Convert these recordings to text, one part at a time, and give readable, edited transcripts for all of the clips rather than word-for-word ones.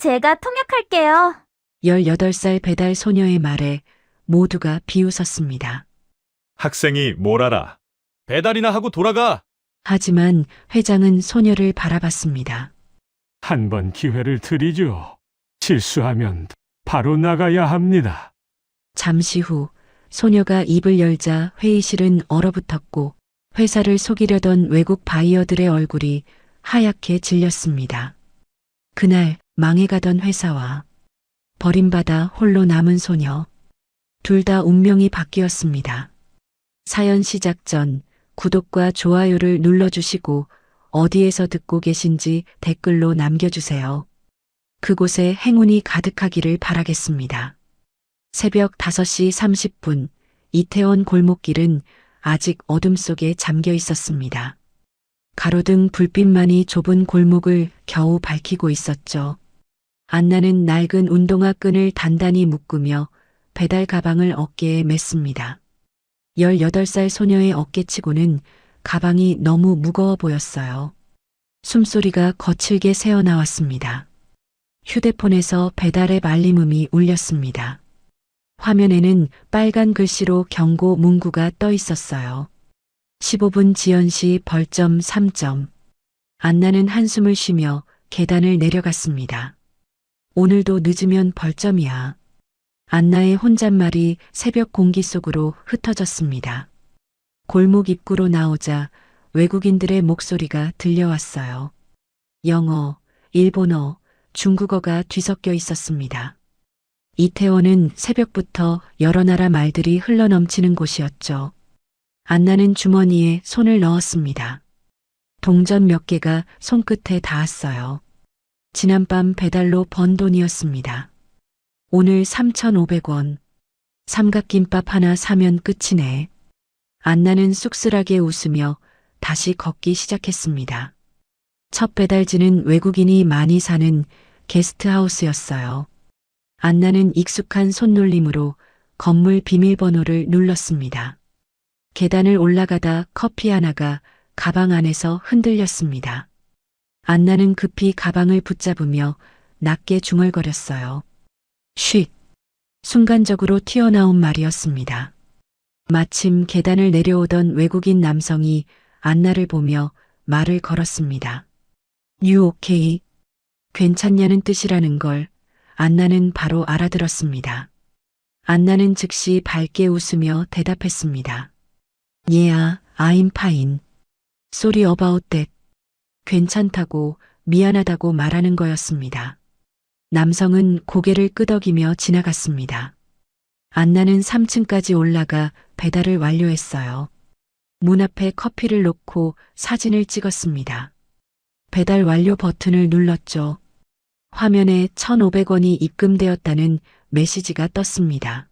제가 통역할게요. 18살 배달 소녀의 말에 모두가 비웃었습니다. 학생이 뭘 알아? 배달이나 하고 돌아가! 하지만 회장은 소녀를 바라봤습니다. 한 번 기회를 드리죠. 실수하면 바로 나가야 합니다. 잠시 후 소녀가 입을 열자 회의실은 얼어붙었고 회사를 속이려던 외국 바이어들의 얼굴이 하얗게 질렸습니다. 그날 망해가던 회사와 버림받아 홀로 남은 소녀. 둘 다 운명이 바뀌었습니다. 사연 시작 전 구독과 좋아요를 눌러주시고 어디에서 듣고 계신지 댓글로 남겨주세요. 그곳에 행운이 가득하기를 바라겠습니다. 새벽 5시 30분 이태원 골목길은 아직 어둠 속에 잠겨 있었습니다. 가로등 불빛만이 좁은 골목을 겨우 밝히고 있었죠. 안나는 낡은 운동화 끈을 단단히 묶으며 배달 가방을 어깨에 맸습니다. 18살 소녀의 어깨치고는 가방이 너무 무거워 보였어요. 숨소리가 거칠게 새어나왔습니다. 휴대폰에서 배달앱 알림음이 울렸습니다. 화면에는 빨간 글씨로 경고 문구가 떠 있었어요. 15분 지연 시 벌점 3점. 안나는 한숨을 쉬며 계단을 내려갔습니다. 오늘도 늦으면 벌점이야. 안나의 혼잣말이 새벽 공기 속으로 흩어졌습니다. 골목 입구로 나오자 외국인들의 목소리가 들려왔어요. 영어, 일본어, 중국어가 뒤섞여 있었습니다. 이태원은 새벽부터 여러 나라 말들이 흘러넘치는 곳이었죠. 안나는 주머니에 손을 넣었습니다. 동전 몇 개가 손끝에 닿았어요. 지난밤 배달로 번 돈이었습니다. 오늘 3,500원. 삼각김밥 하나 사면 끝이네. 안나는 쑥스하게 웃으며 다시 걷기 시작했습니다. 첫 배달지는 외국인이 많이 사는 게스트하우스였어요. 안나는 익숙한 손놀림으로 건물 비밀번호를 눌렀습니다. 계단을 올라가다 커피 하나가 가방 안에서 흔들렸습니다. 안나는 급히 가방을 붙잡으며 낮게 중얼거렸어요. 쉿! 순간적으로 튀어나온 말이었습니다. 마침 계단을 내려오던 외국인 남성이 안나를 보며 말을 걸었습니다. You okay? 괜찮냐는 뜻이라는 걸 안나는 바로 알아들었습니다. 안나는 즉시 밝게 웃으며 대답했습니다. Yeah, I'm fine. Sorry about that. 괜찮다고 미안하다고 말하는 거였습니다. 남성은 고개를 끄덕이며 지나갔습니다. 안나는 3층까지 올라가 배달을 완료했어요. 문 앞에 커피를 놓고 사진을 찍었습니다. 배달 완료 버튼을 눌렀죠. 화면에 1,500원이 입금되었다는 메시지가 떴습니다.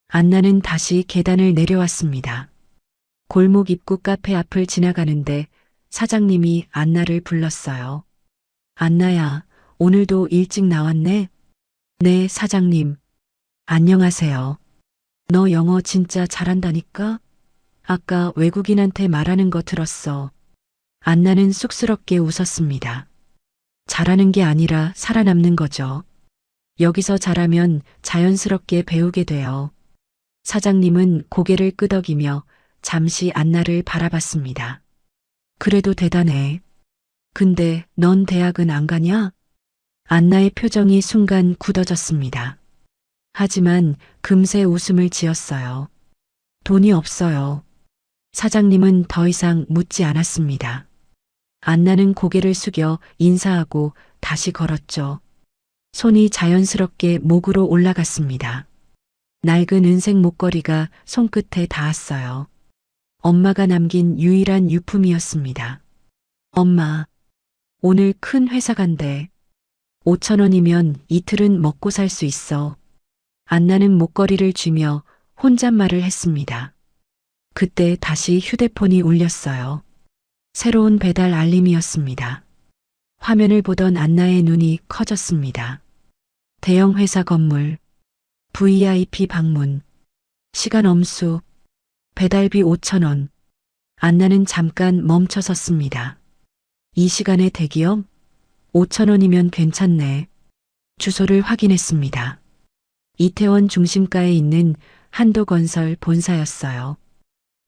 안나는 다시 계단을 내려왔습니다. 골목 입구 카페 앞을 지나가는데 사장님이 안나를 불렀어요. 안나야, 오늘도 일찍 나왔네? 네, 사장님. 안녕하세요. 너 영어 진짜 잘한다니까? 아까 외국인한테 말하는 거 들었어. 안나는 쑥스럽게 웃었습니다. 잘하는 게 아니라 살아남는 거죠. 여기서 잘하면 자연스럽게 배우게 돼요. 사장님은 고개를 끄덕이며 잠시 안나를 바라봤습니다. 그래도 대단해. 근데 넌 대학은 안 가냐? 안나의 표정이 순간 굳어졌습니다. 하지만 금세 웃음을 지었어요. 돈이 없어요. 사장님은 더 이상 묻지 않았습니다. 안나는 고개를 숙여 인사하고 다시 걸었죠. 손이 자연스럽게 목으로 올라갔습니다. 낡은 은색 목걸이가 손끝에 닿았어요. 엄마가 남긴 유일한 유품이었습니다. 엄마, 오늘 큰 회사 간대. 5,000원이면 이틀은 먹고 살 수 있어. 안나는 목걸이를 쥐며 혼잣말을 했습니다. 그때 다시 휴대폰이 울렸어요. 새로운 배달 알림이었습니다. 화면을 보던 안나의 눈이 커졌습니다. 대형 회사 건물, VIP 방문, 시간 엄수, 배달비 5,000원. 안나는 잠깐 멈춰섰습니다. 이 시간에 대기업? 5,000원이면 괜찮네. 주소를 확인했습니다. 이태원 중심가에 있는 한도건설 본사였어요.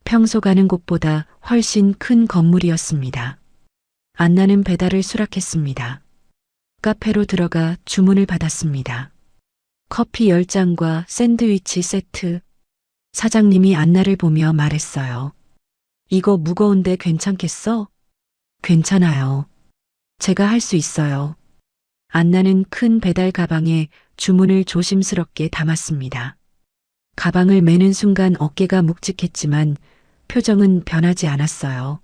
평소 가는 곳보다 훨씬 큰 건물이었습니다. 안나는 배달을 수락했습니다. 카페로 들어가 주문을 받았습니다. 커피 10잔과 샌드위치 세트. 사장님이 안나를 보며 말했어요. 이거 무거운데 괜찮겠어? 괜찮아요. 제가 할 수 있어요. 안나는 큰 배달 가방에 주문을 조심스럽게 담았습니다. 가방을 매는 순간 어깨가 묵직했지만 표정은 변하지 않았어요.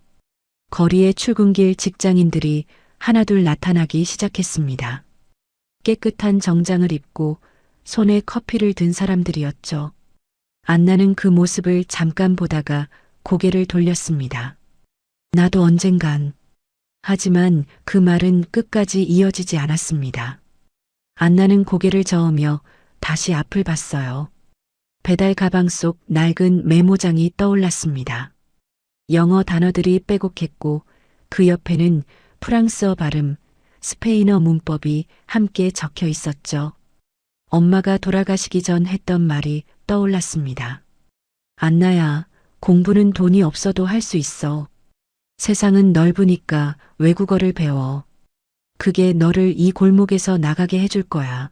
거리의 출근길 직장인들이 하나둘 나타나기 시작했습니다. 깨끗한 정장을 입고 손에 커피를 든 사람들이었죠. 안나는 그 모습을 잠깐 보다가 고개를 돌렸습니다. 나도 언젠간. 하지만 그 말은 끝까지 이어지지 않았습니다. 안나는 고개를 저으며 다시 앞을 봤어요. 배달 가방 속 낡은 메모장이 떠올랐습니다. 영어 단어들이 빼곡했고 그 옆에는 프랑스어 발음, 스페인어 문법이 함께 적혀 있었죠. 엄마가 돌아가시기 전 했던 말이 떠올랐습니다. 안나야, 공부는 돈이 없어도 할 수 있어. 세상은 넓으니까 외국어를 배워. 그게 너를 이 골목에서 나가게 해줄 거야.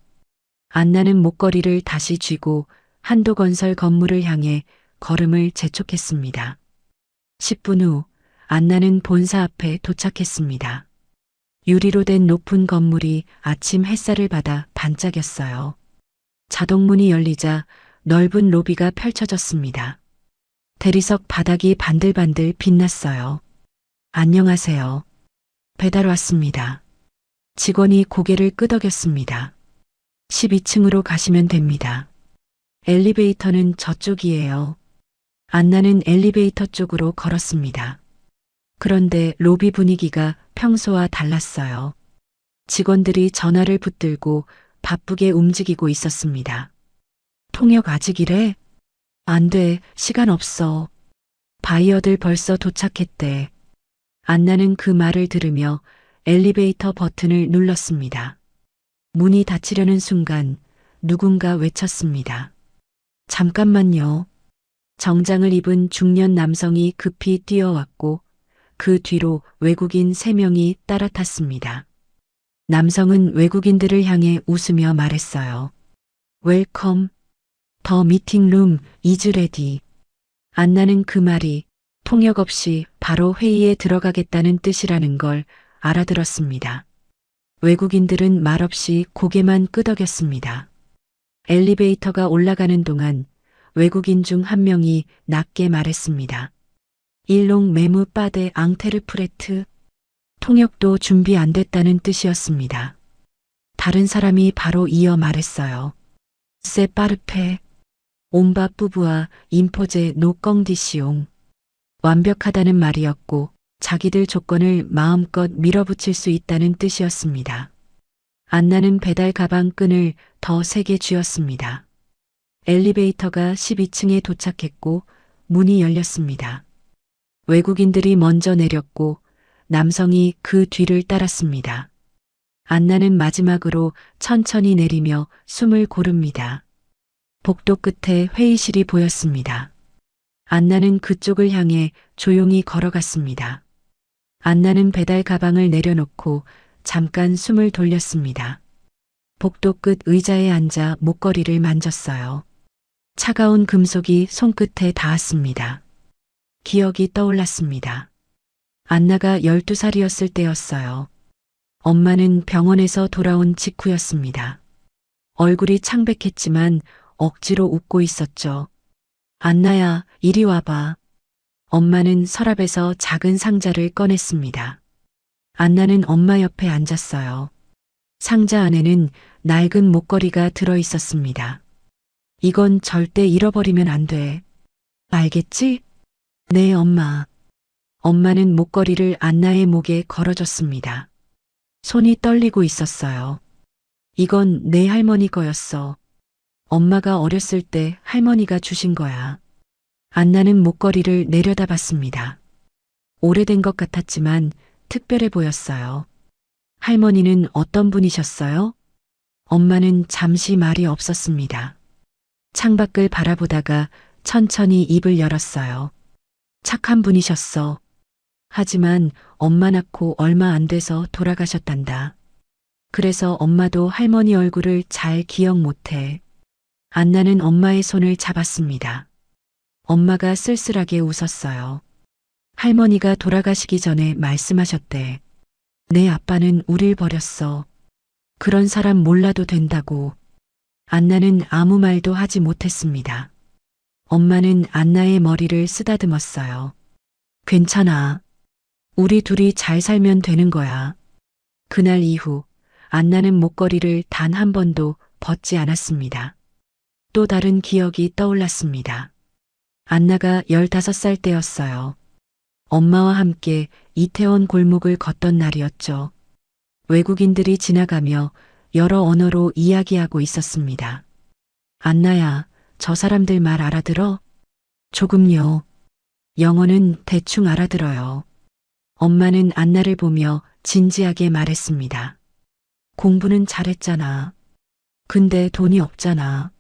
안나는 목걸이를 다시 쥐고 한도건설 건물을 향해 걸음을 재촉했습니다. 10분 후 안나는 본사 앞에 도착했습니다. 유리로 된 높은 건물이 아침 햇살을 받아 반짝였어요. 자동문이 열리자 넓은 로비가 펼쳐졌습니다. 대리석 바닥이 반들반들 빛났어요. 안녕하세요. 배달 왔습니다. 직원이 고개를 끄덕였습니다. 12층으로 가시면 됩니다. 엘리베이터는 저쪽이에요. 안나는 엘리베이터 쪽으로 걸었습니다. 그런데 로비 분위기가 평소와 달랐어요. 직원들이 전화를 붙들고 바쁘게 움직이고 있었습니다. 통역 아직 이래? 안 돼, 시간 없어. 바이어들 벌써 도착했대. 안나는 그 말을 들으며 엘리베이터 버튼을 눌렀습니다. 문이 닫히려는 순간 누군가 외쳤습니다. 잠깐만요. 정장을 입은 중년 남성이 급히 뛰어왔고 그 뒤로 외국인 3명이 따라탔습니다. 남성은 외국인들을 향해 웃으며 말했어요. 웰컴. 더 미팅룸 이즈 레디. 안나는 그 말이 통역 없이 바로 회의에 들어가겠다는 뜻이라는 걸 알아들었습니다. 외국인들은 말없이 고개만 끄덕였습니다. 엘리베이터가 올라가는 동안 외국인 중 한 명이 낮게 말했습니다. 일롱 메무 빠데 앙테르 프레트. 통역도 준비 안 됐다는 뜻이었습니다. 다른 사람이 바로 이어 말했어요. 세 빠르페. 옴바 뿌부와 임포제 노껑디시옹. 완벽하다는 말이었고 자기들 조건을 마음껏 밀어붙일 수 있다는 뜻이었습니다. 안나는 배달 가방 끈을 더 세게 쥐었습니다. 엘리베이터가 12층에 도착했고 문이 열렸습니다. 외국인들이 먼저 내렸고 남성이 그 뒤를 따랐습니다. 안나는 마지막으로 천천히 내리며 숨을 고릅니다. 복도 끝에 회의실이 보였습니다. 안나는 그쪽을 향해 조용히 걸어갔습니다. 안나는 배달 가방을 내려놓고 잠깐 숨을 돌렸습니다. 복도 끝 의자에 앉아 목걸이를 만졌어요. 차가운 금속이 손끝에 닿았습니다. 기억이 떠올랐습니다. 안나가 12살이었을 때였어요. 엄마는 병원에서 돌아온 직후였습니다. 얼굴이 창백했지만 억지로 웃고 있었죠. 안나야, 이리 와봐. 엄마는 서랍에서 작은 상자를 꺼냈습니다. 안나는 엄마 옆에 앉았어요. 상자 안에는 낡은 목걸이가 들어 있었습니다. 이건 절대 잃어버리면 안 돼. 알겠지? 네, 엄마. 엄마는 목걸이를 안나의 목에 걸어줬습니다. 손이 떨리고 있었어요. 이건 내 할머니 거였어. 엄마가 어렸을 때 할머니가 주신 거야. 안나는 목걸이를 내려다봤습니다. 오래된 것 같았지만 특별해 보였어요. 할머니는 어떤 분이셨어요? 엄마는 잠시 말이 없었습니다. 창밖을 바라보다가 천천히 입을 열었어요. 착한 분이셨어. 하지만 엄마 낳고 얼마 안 돼서 돌아가셨단다. 그래서 엄마도 할머니 얼굴을 잘 기억 못해. 안나는 엄마의 손을 잡았습니다. 엄마가 쓸쓸하게 웃었어요. 할머니가 돌아가시기 전에 말씀하셨대. 내 아빠는 우릴 버렸어. 그런 사람 몰라도 된다고. 안나는 아무 말도 하지 못했습니다. 엄마는 안나의 머리를 쓰다듬었어요. 괜찮아. 우리 둘이 잘 살면 되는 거야. 그날 이후 안나는 목걸이를 단 한 번도 벗지 않았습니다. 또 다른 기억이 떠올랐습니다. 안나가 15살 때였어요. 엄마와 함께 이태원 골목을 걷던 날이었죠. 외국인들이 지나가며 여러 언어로 이야기하고 있었습니다. 안나야, 저 사람들 말 알아들어? 조금요. 영어는 대충 알아들어요. 엄마는 안나를 보며 진지하게 말했습니다. 공부는 잘했잖아. 근데 돈이 없잖아.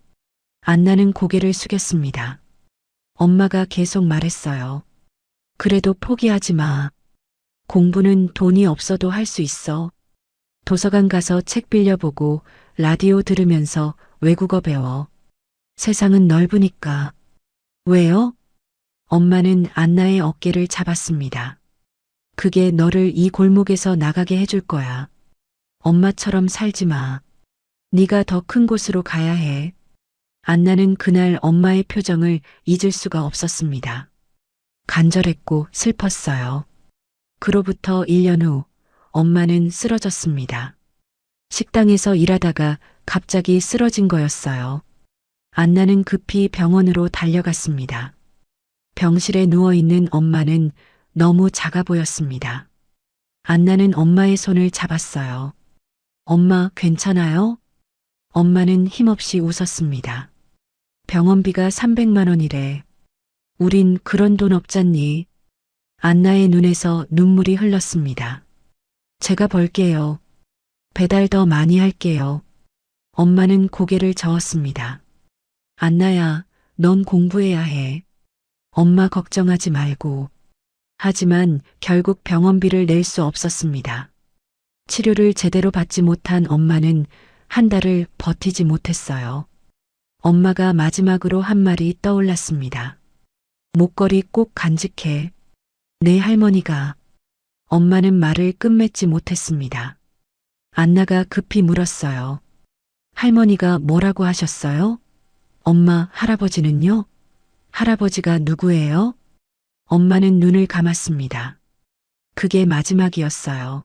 안나는 고개를 숙였습니다. 엄마가 계속 말했어요. 그래도 포기하지 마. 공부는 돈이 없어도 할 수 있어. 도서관 가서 책 빌려보고 라디오 들으면서 외국어 배워. 세상은 넓으니까. 왜요? 엄마는 안나의 어깨를 잡았습니다. 그게 너를 이 골목에서 나가게 해줄 거야. 엄마처럼 살지 마. 네가 더 큰 곳으로 가야 해. 안나는 그날 엄마의 표정을 잊을 수가 없었습니다. 간절했고 슬펐어요. 그로부터 1년 후 엄마는 쓰러졌습니다. 식당에서 일하다가 갑자기 쓰러진 거였어요. 안나는 급히 병원으로 달려갔습니다. 병실에 누워있는 엄마는 너무 작아 보였습니다. 안나는 엄마의 손을 잡았어요. 엄마 괜찮아요? 엄마는 힘없이 웃었습니다. 병원비가 300만 원이래. 우린 그런 돈 없잖니. 안나의 눈에서 눈물이 흘렀습니다. 제가 벌게요. 배달 더 많이 할게요. 엄마는 고개를 저었습니다. 안나야, 넌 공부해야 해. 엄마 걱정하지 말고. 하지만 결국 병원비를 낼 수 없었습니다. 치료를 제대로 받지 못한 엄마는 한 달을 버티지 못했어요. 엄마가 마지막으로 한 말이 떠올랐습니다. 목걸이 꼭 간직해. 내 할머니가. 엄마는 말을 끝맺지 못했습니다. 안나가 급히 물었어요. 할머니가 뭐라고 하셨어요? 엄마, 할아버지는요? 할아버지가 누구예요? 엄마는 눈을 감았습니다. 그게 마지막이었어요.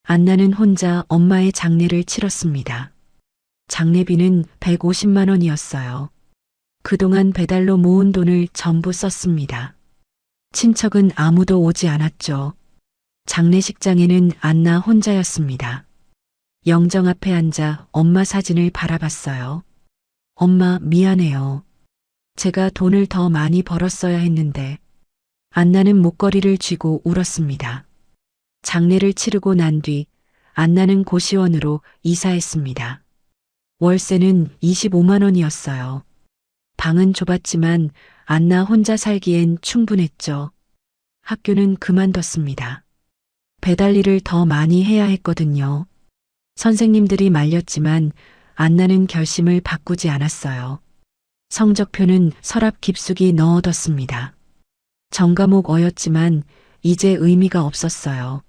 안나는 혼자 엄마의 장례를 치렀습니다. 장례비는 150만 원이었어요. 그동안 배달로 모은 돈을 전부 썼습니다. 친척은 아무도 오지 않았죠. 장례식장에는 안나 혼자였습니다. 영정 앞에 앉아 엄마 사진을 바라봤어요. 엄마, 미안해요. 제가 돈을 더 많이 벌었어야 했는데. 안나는 목걸이를 쥐고 울었습니다. 장례를 치르고 난 뒤 안나는 고시원으로 이사했습니다. 월세는 25만 원이었어요. 방은 좁았지만 안나 혼자 살기엔 충분했죠. 학교는 그만뒀습니다. 배달 일을 더 많이 해야 했거든요. 선생님들이 말렸지만 안나는 결심을 바꾸지 않았어요. 성적표는 서랍 깊숙이 넣어뒀습니다. 전과목 어였지만 이제 의미가 없었어요.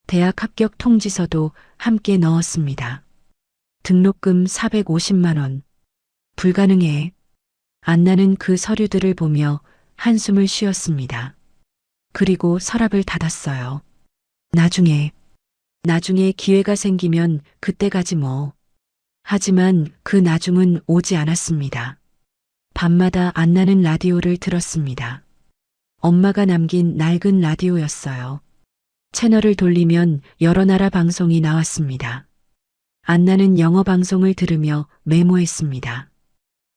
대학 합격 통지서도 함께 넣었습니다. 등록금 450만 원. 불가능해. 안나는 그 서류들을 보며 한숨을 쉬었습니다. 그리고 서랍을 닫았어요. 나중에 기회가 생기면 그때 가지 뭐. 하지만 그 나중은 오지 않았습니다. 밤마다 안나는 라디오를 들었습니다. 엄마가 남긴 낡은 라디오였어요. 채널을 돌리면 여러 나라 방송이 나왔습니다. 안나는 영어 방송을 들으며 메모했습니다.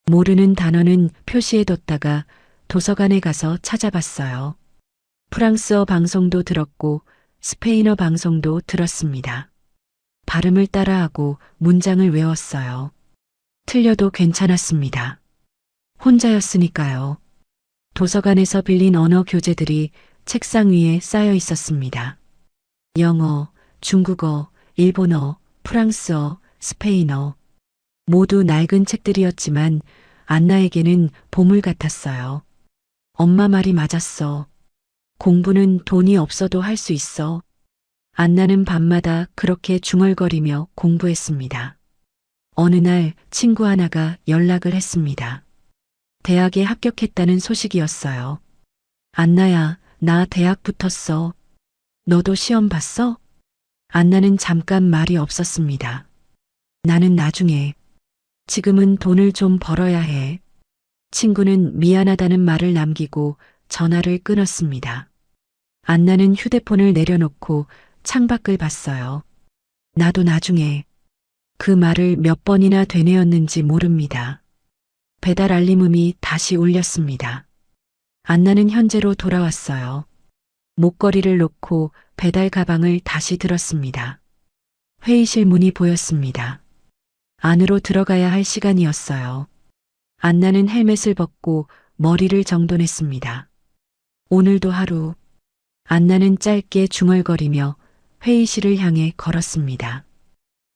모르는 단어는 표시해뒀다가 도서관에 가서 찾아봤어요. 프랑스어 방송도 들었고 스페인어 방송도 들었습니다. 발음을 따라하고 문장을 외웠어요. 틀려도 괜찮았습니다. 혼자였으니까요. 도서관에서 빌린 언어 교재들이 책상 위에 쌓여 있었습니다. 영어, 중국어, 일본어, 프랑스어, 스페인어. 모두 낡은 책들이었지만 안나에게는 보물 같았어요. 엄마 말이 맞았어. 공부는 돈이 없어도 할 수 있어. 안나는 밤마다 그렇게 중얼거리며 공부했습니다. 어느 날 친구 하나가 연락을 했습니다. 대학에 합격했다는 소식이었어요. 안나야, 나 대학 붙었어. 너도 시험 봤어? 안나는 잠깐 말이 없었습니다. 나는 나중에. 지금은 돈을 좀 벌어야 해. 친구는 미안하다는 말을 남기고 전화를 끊었습니다. 안나는 휴대폰을 내려놓고 창밖을 봤어요. 나도 나중에. 그 말을 몇 번이나 되뇌었는지 모릅니다. 배달 알림음이 다시 울렸습니다. 안나는 현재로 돌아왔어요. 목걸이를 놓고 배달 가방을 다시 들었습니다. 회의실 문이 보였습니다. 안으로 들어가야 할 시간이었어요. 안나는 헬멧을 벗고 머리를 정돈했습니다. 오늘도 하루. 안나는 짧게 중얼거리며 회의실을 향해 걸었습니다.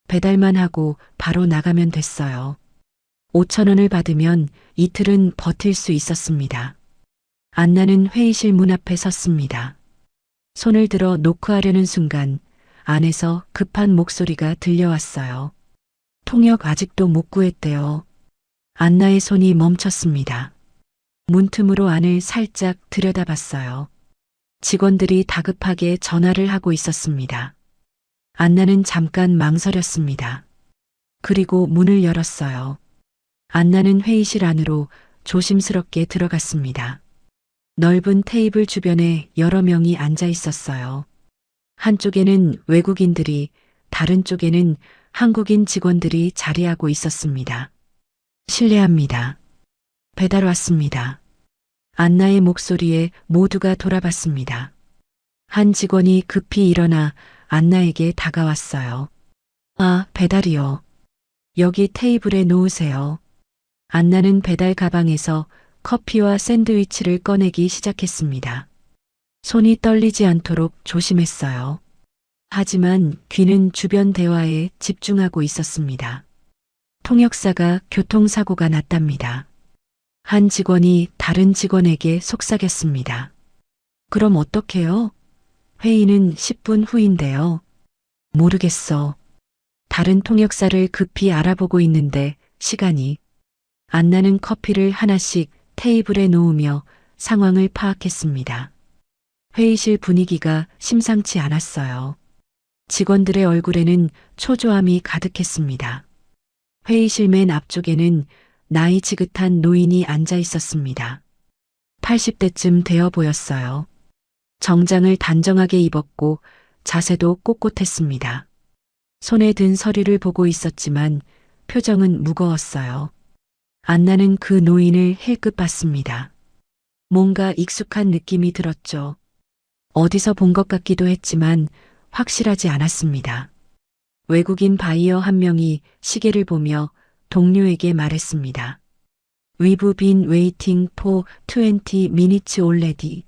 배달만 하고 바로 나가면 됐어요. 5,000원을 받으면 이틀은 버틸 수 있었습니다. 안나는 회의실 문 앞에 섰습니다. 손을 들어 노크하려는 순간 안에서 급한 목소리가 들려왔어요. 통역 아직도 못 구했대요. 안나의 손이 멈췄습니다. 문틈으로 안을 살짝 들여다봤어요. 직원들이 다급하게 전화를 하고 있었습니다. 안나는 잠깐 망설였습니다. 그리고 문을 열었어요. 안나는 회의실 안으로 조심스럽게 들어갔습니다. 넓은 테이블 주변에 여러 명이 앉아 있었어요. 한쪽에는 외국인들이, 다른 쪽에는 한국인 직원들이 자리하고 있었습니다. 실례합니다. 배달 왔습니다. 안나의 목소리에 모두가 돌아봤습니다. 한 직원이 급히 일어나 안나에게 다가왔어요. 아, 배달이요. 여기 테이블에 놓으세요. 안나는 배달 가방에서 커피와 샌드위치를 꺼내기 시작했습니다. 손이 떨리지 않도록 조심했어요. 하지만 귀는 주변 대화에 집중하고 있었습니다. 통역사가 교통사고가 났답니다. 한 직원이 다른 직원에게 속삭였습니다. 그럼 어떡해요? 회의는 10분 후인데요. 모르겠어. 다른 통역사를 급히 알아보고 있는데 시간이. 안나는 커피를 하나씩 테이블에 놓으며 상황을 파악했습니다. 회의실 분위기가 심상치 않았어요. 직원들의 얼굴에는 초조함이 가득했습니다. 회의실 맨 앞쪽에는 나이 지긋한 노인이 앉아 있었습니다. 80대쯤 되어 보였어요. 정장을 단정하게 입었고 자세도 꼿꼿했습니다. 손에 든 서류를 보고 있었지만 표정은 무거웠어요. 안나는 그 노인을 힐끗 봤습니다. 뭔가 익숙한 느낌이 들었죠. 어디서 본 것 같기도 했지만 확실하지 않았습니다. 외국인 바이어 한 명이 시계를 보며 동료에게 말했습니다. We've been waiting for 20 minutes already.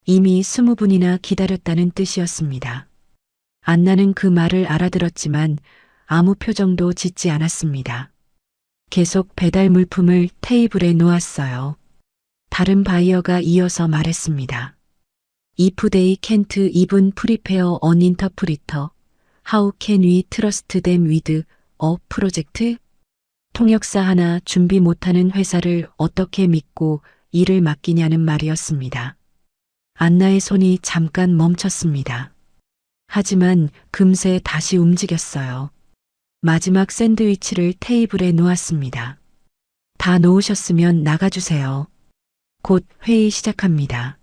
이미 20분이나 기다렸다는 뜻이었습니다. 안나는 그 말을 알아들었지만 아무 표정도 짓지 않았습니다. 계속 배달 물품을 테이블에 놓았어요. 다른 바이어가 이어서 말했습니다. If they can't even prepare an interpreter, how can we trust them with a project? 통역사 하나 준비 못하는 회사를 어떻게 믿고 일을 맡기냐는 말이었습니다. 안나의 손이 잠깐 멈췄습니다. 하지만 금세 다시 움직였어요. 마지막 샌드위치를 테이블에 놓았습니다. 다 놓으셨으면 나가주세요. 곧 회의 시작합니다.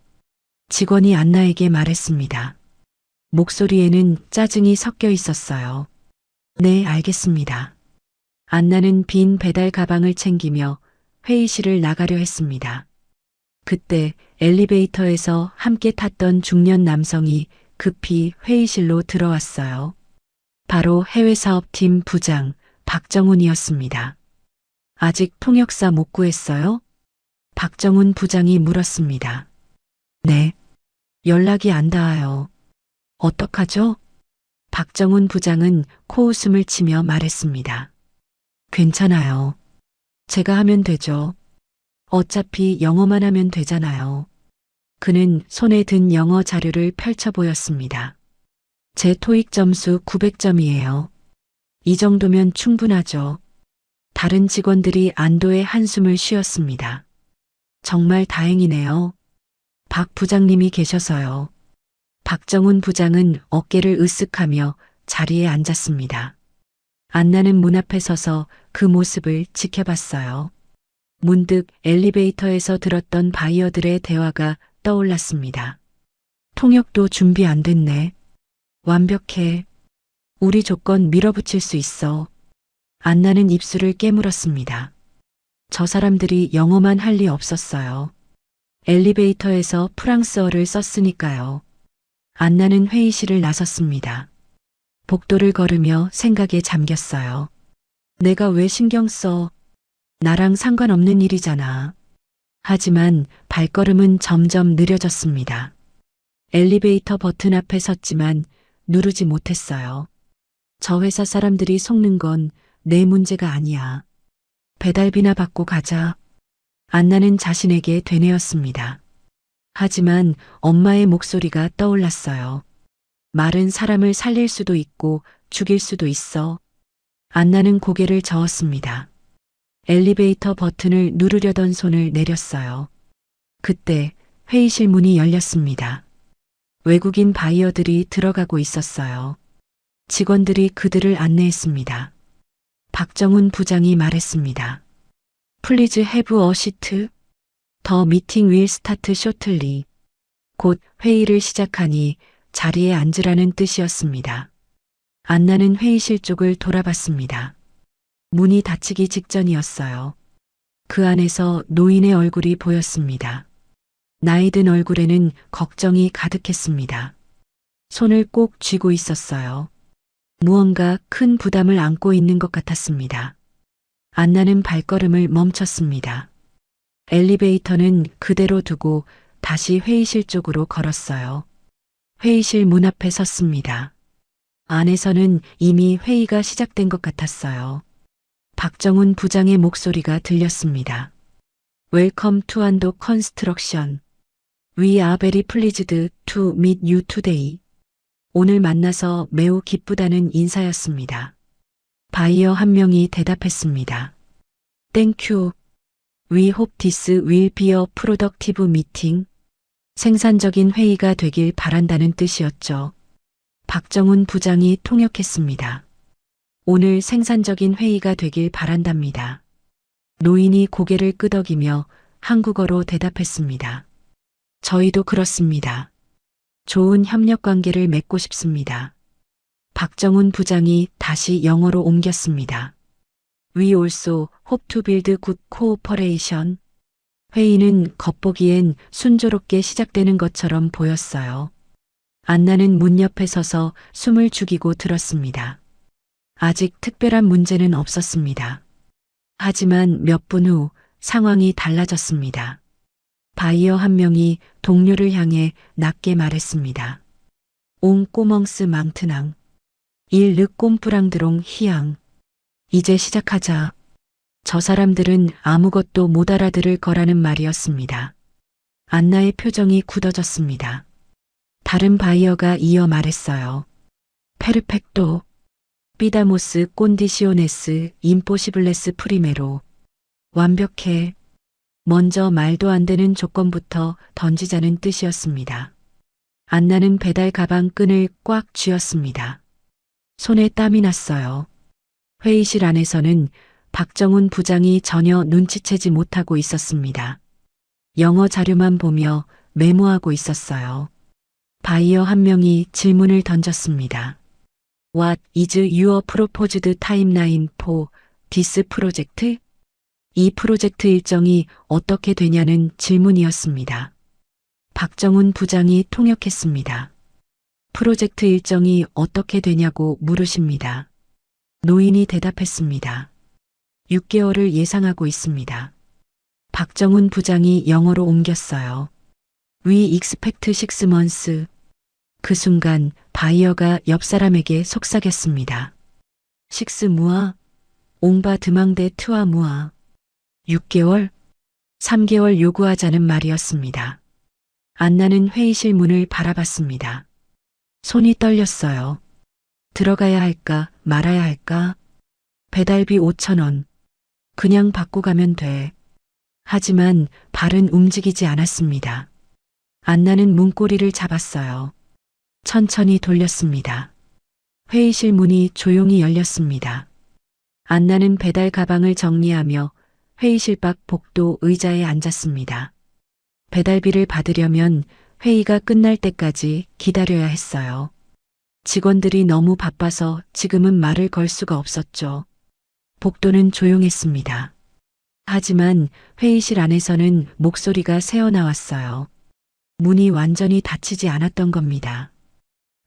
직원이 안나에게 말했습니다. 목소리에는 짜증이 섞여 있었어요. 네, 알겠습니다. 안나는 빈 배달 가방을 챙기며 회의실을 나가려 했습니다. 그때 엘리베이터에서 함께 탔던 중년 남성이 급히 회의실로 들어왔어요. 바로 해외사업팀 부장 박정훈이었습니다. 아직 통역사 못 구했어요? 박정훈 부장이 물었습니다. 네. 연락이 안 닿아요. 어떡하죠? 박정훈 부장은 코웃음을 치며 말했습니다. 괜찮아요. 제가 하면 되죠. 어차피 영어만 하면 되잖아요. 그는 손에 든 영어 자료를 펼쳐 보였습니다. 제 토익 점수 900점이에요. 이 정도면 충분하죠. 다른 직원들이 안도의 한숨을 쉬었습니다. 정말 다행이네요. 박 부장님이 계셔서요. 박정훈 부장은 어깨를 으쓱하며 자리에 앉았습니다. 안나는 문 앞에 서서 그 모습을 지켜봤어요. 문득 엘리베이터에서 들었던 바이어들의 대화가 떠올랐습니다. 통역도 준비 안 됐네. 완벽해. 우리 조건 밀어붙일 수 있어. 안나는 입술을 깨물었습니다. 저 사람들이 영어만 할 리 없었어요. 엘리베이터에서 프랑스어를 썼으니까요. 안나는 회의실을 나섰습니다. 복도를 걸으며 생각에 잠겼어요. 내가 왜 신경 써? 나랑 상관없는 일이잖아. 하지만 발걸음은 점점 느려졌습니다. 엘리베이터 버튼 앞에 섰지만 누르지 못했어요. 저 회사 사람들이 속는 건 내 문제가 아니야. 배달비나 받고 가자. 안나는 자신에게 되뇌었습니다. 하지만 엄마의 목소리가 떠올랐어요. 말은 사람을 살릴 수도 있고 죽일 수도 있어. 안나는 고개를 저었습니다. 엘리베이터 버튼을 누르려던 손을 내렸어요. 그때 회의실 문이 열렸습니다. 외국인 바이어들이 들어가고 있었어요. 직원들이 그들을 안내했습니다. 박정훈 부장이 말했습니다. Please have a seat. The meeting will start shortly. 곧 회의를 시작하니 자리에 앉으라는 뜻이었습니다. 안나는 회의실 쪽을 돌아봤습니다. 문이 닫히기 직전이었어요. 그 안에서 노인의 얼굴이 보였습니다. 나이 든 얼굴에는 걱정이 가득했습니다. 손을 꼭 쥐고 있었어요. 무언가 큰 부담을 안고 있는 것 같았습니다. 안나는 발걸음을 멈췄습니다. 엘리베이터는 그대로 두고 다시 회의실 쪽으로 걸었어요. 회의실 문 앞에 섰습니다. 안에서는 이미 회의가 시작된 것 같았어요. 박정훈 부장의 목소리가 들렸습니다. Welcome to Ando Construction. We are very pleased to meet you today. 오늘 만나서 매우 기쁘다는 인사였습니다. 바이어 한 명이 대답했습니다. Thank you. We hope this will be a productive meeting. 생산적인 회의가 되길 바란다는 뜻이었죠. 박정훈 부장이 통역했습니다. 오늘 생산적인 회의가 되길 바란답니다. 노인이 고개를 끄덕이며 한국어로 대답했습니다. 저희도 그렇습니다. 좋은 협력 관계를 맺고 싶습니다. 박정훈 부장이 다시 영어로 옮겼습니다. We also hope to build good cooperation. 회의는 겉보기엔 순조롭게 시작되는 것처럼 보였어요. 안나는 문 옆에 서서 숨을 죽이고 들었습니다. 아직 특별한 문제는 없었습니다. 하지만 몇 분 후 상황이 달라졌습니다. 바이어 한 명이 동료를 향해 낮게 말했습니다. 옹 꼬멍스 망트낭. 일 르 꼼뿌랑드롱 희양. 이제 시작하자. 저 사람들은 아무것도 못 알아들을 거라는 말이었습니다. 안나의 표정이 굳어졌습니다. 다른 바이어가 이어 말했어요. 페르펙토. 피다모스 꼰디시오네스 임포시블레스 프리메로. 완벽해. 먼저 말도 안 되는 조건부터 던지자는 뜻이었습니다. 안나는 배달 가방 끈을 꽉 쥐었습니다. 손에 땀이 났어요. 회의실 안에서는 박정훈 부장이 전혀 눈치채지 못하고 있었습니다. 영어 자료만 보며 메모하고 있었어요. 바이어 한 명이 질문을 던졌습니다. What is your proposed timeline for this project? 이 프로젝트 일정이 어떻게 되냐는 질문이었습니다. 박정훈 부장이 통역했습니다. 프로젝트 일정이 어떻게 되냐고 물으십니다. 노인이 대답했습니다. 6개월을 예상하고 있습니다. 박정훈 부장이 영어로 옮겼어요. We expect 6 months. 그 순간 바이어가 옆 사람에게 속삭였습니다. 6 무아? 옹바 드망대 트와 무아. 6개월? 3개월 요구하자는 말이었습니다. 안나는 회의실 문을 바라봤습니다. 손이 떨렸어요. 들어가야 할까 말아야 할까? 배달비 5,000원. 그냥 받고 가면 돼. 하지만 발은 움직이지 않았습니다. 안나는 문고리를 잡았어요. 천천히 돌렸습니다. 회의실 문이 조용히 열렸습니다. 안나는 배달 가방을 정리하며 회의실 밖 복도 의자에 앉았습니다. 배달비를 받으려면 회의가 끝날 때까지 기다려야 했어요. 직원들이 너무 바빠서 지금은 말을 걸 수가 없었죠. 복도는 조용했습니다. 하지만 회의실 안에서는 목소리가 새어나왔어요. 문이 완전히 닫히지 않았던 겁니다.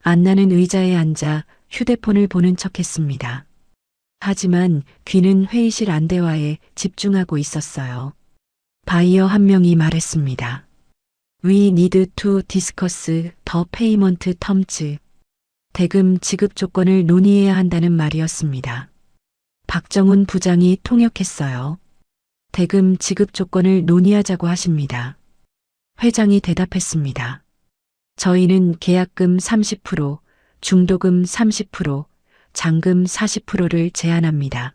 안나는 의자에 앉아 휴대폰을 보는 척했습니다. 하지만 귀는 회의실 안대화에 집중하고 있었어요. 바이어 한 명이 말했습니다. We need to discuss the payment terms. 대금 지급 조건을 논의해야 한다는 말이었습니다. 박정훈 부장이 통역했어요. 대금 지급 조건을 논의하자고 하십니다. 회장이 대답했습니다. 저희는 계약금 30%, 중도금 30%, 잔금 40%를 제한합니다.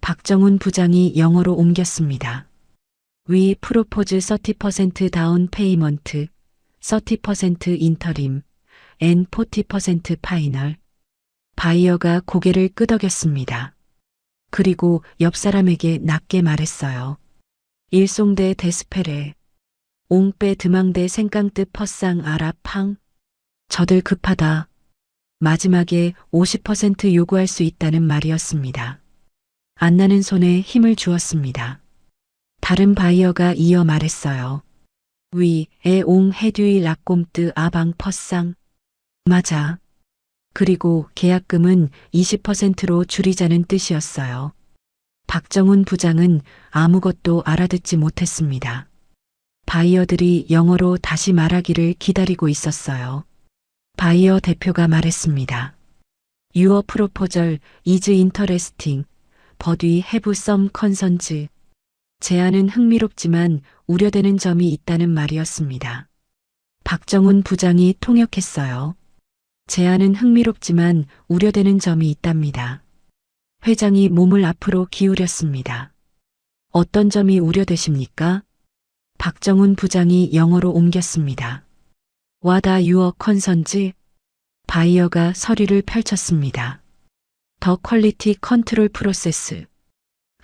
박정훈 부장이 영어로 옮겼습니다. We propose 30% down payment, 30% interim, and 40% final. 바이어가 고개를 끄덕였습니다. 그리고 옆 사람에게 낮게 말했어요. 일송대 데스페레. 옹빼 드망대 생깡뜻 퍼상 아라 팡. 저들 급하다. 마지막에 50% 요구할 수 있다는 말이었습니다. 안나는 손에 힘을 주었습니다. 다른 바이어가 이어 말했어요. 위, 에, 옹, 해듀이, 락꼼뜨, 아방, 퍼상. 맞아. 그리고 계약금은 20%로 줄이자는 뜻이었어요. 박정훈 부장은 아무것도 알아듣지 못했습니다. 바이어들이 영어로 다시 말하기를 기다리고 있었어요. 바이어 대표가 말했습니다. Your proposal is interesting, but we have some concerns. 제안은 흥미롭지만 우려되는 점이 있다는 말이었습니다. 박정훈 부장이 통역했어요. 제안은 흥미롭지만 우려되는 점이 있답니다. 회장이 몸을 앞으로 기울였습니다. 어떤 점이 우려되십니까? 박정훈 부장이 영어로 옮겼습니다. What are your concerns? 바이어가 서류를 펼쳤습니다. The quality control process.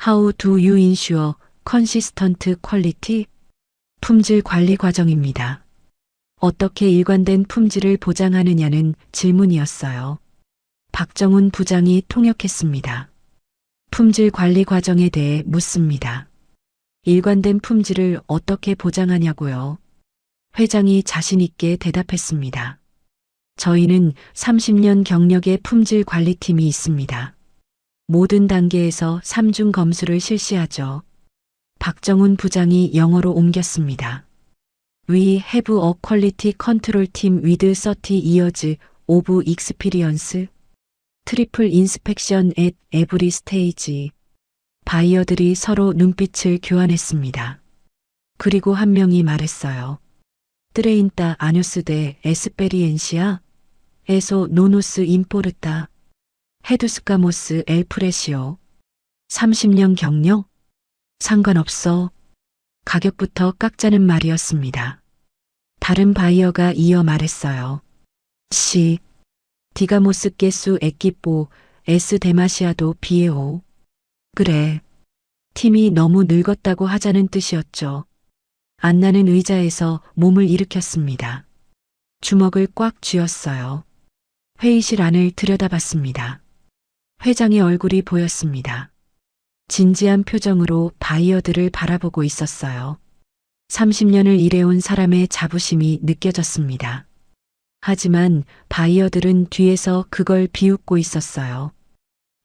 How do you ensure consistent quality? 품질 관리 과정입니다. 어떻게 일관된 품질을 보장하느냐는 질문이었어요. 박정훈 부장이 통역했습니다. 품질 관리 과정에 대해 묻습니다. 일관된 품질을 어떻게 보장하냐고요? 회장이 자신 있게 대답했습니다. 저희는 30년 경력의 품질 관리팀이 있습니다. 모든 단계에서 3중 검수를 실시하죠. 박정훈 부장이 영어로 옮겼습니다. We have a quality control team with 30 years of experience. 트리플 인스펙션 at every stage. 바이어들이 서로 눈빛을 교환했습니다. 그리고 한 명이 말했어요. 트레인타 아뉴스 데 에스페리엔시아 에소 노노스 임포르타 헤두스카모스 엘 프레시오. 30년 경력? 상관없어. 가격부터 깎자는 말이었습니다. 다른 바이어가 이어 말했어요. 시 디가모스 게수 에끼뽀 에스 데마시아도 비에오. 그래. 팀이 너무 늙었다고 하자는 뜻이었죠. 안나는 의자에서 몸을 일으켰습니다. 주먹을 꽉 쥐었어요. 회의실 안을 들여다봤습니다. 회장의 얼굴이 보였습니다. 진지한 표정으로 바이어들을 바라보고 있었어요. 30년을 일해온 사람의 자부심이 느껴졌습니다. 하지만 바이어들은 뒤에서 그걸 비웃고 있었어요.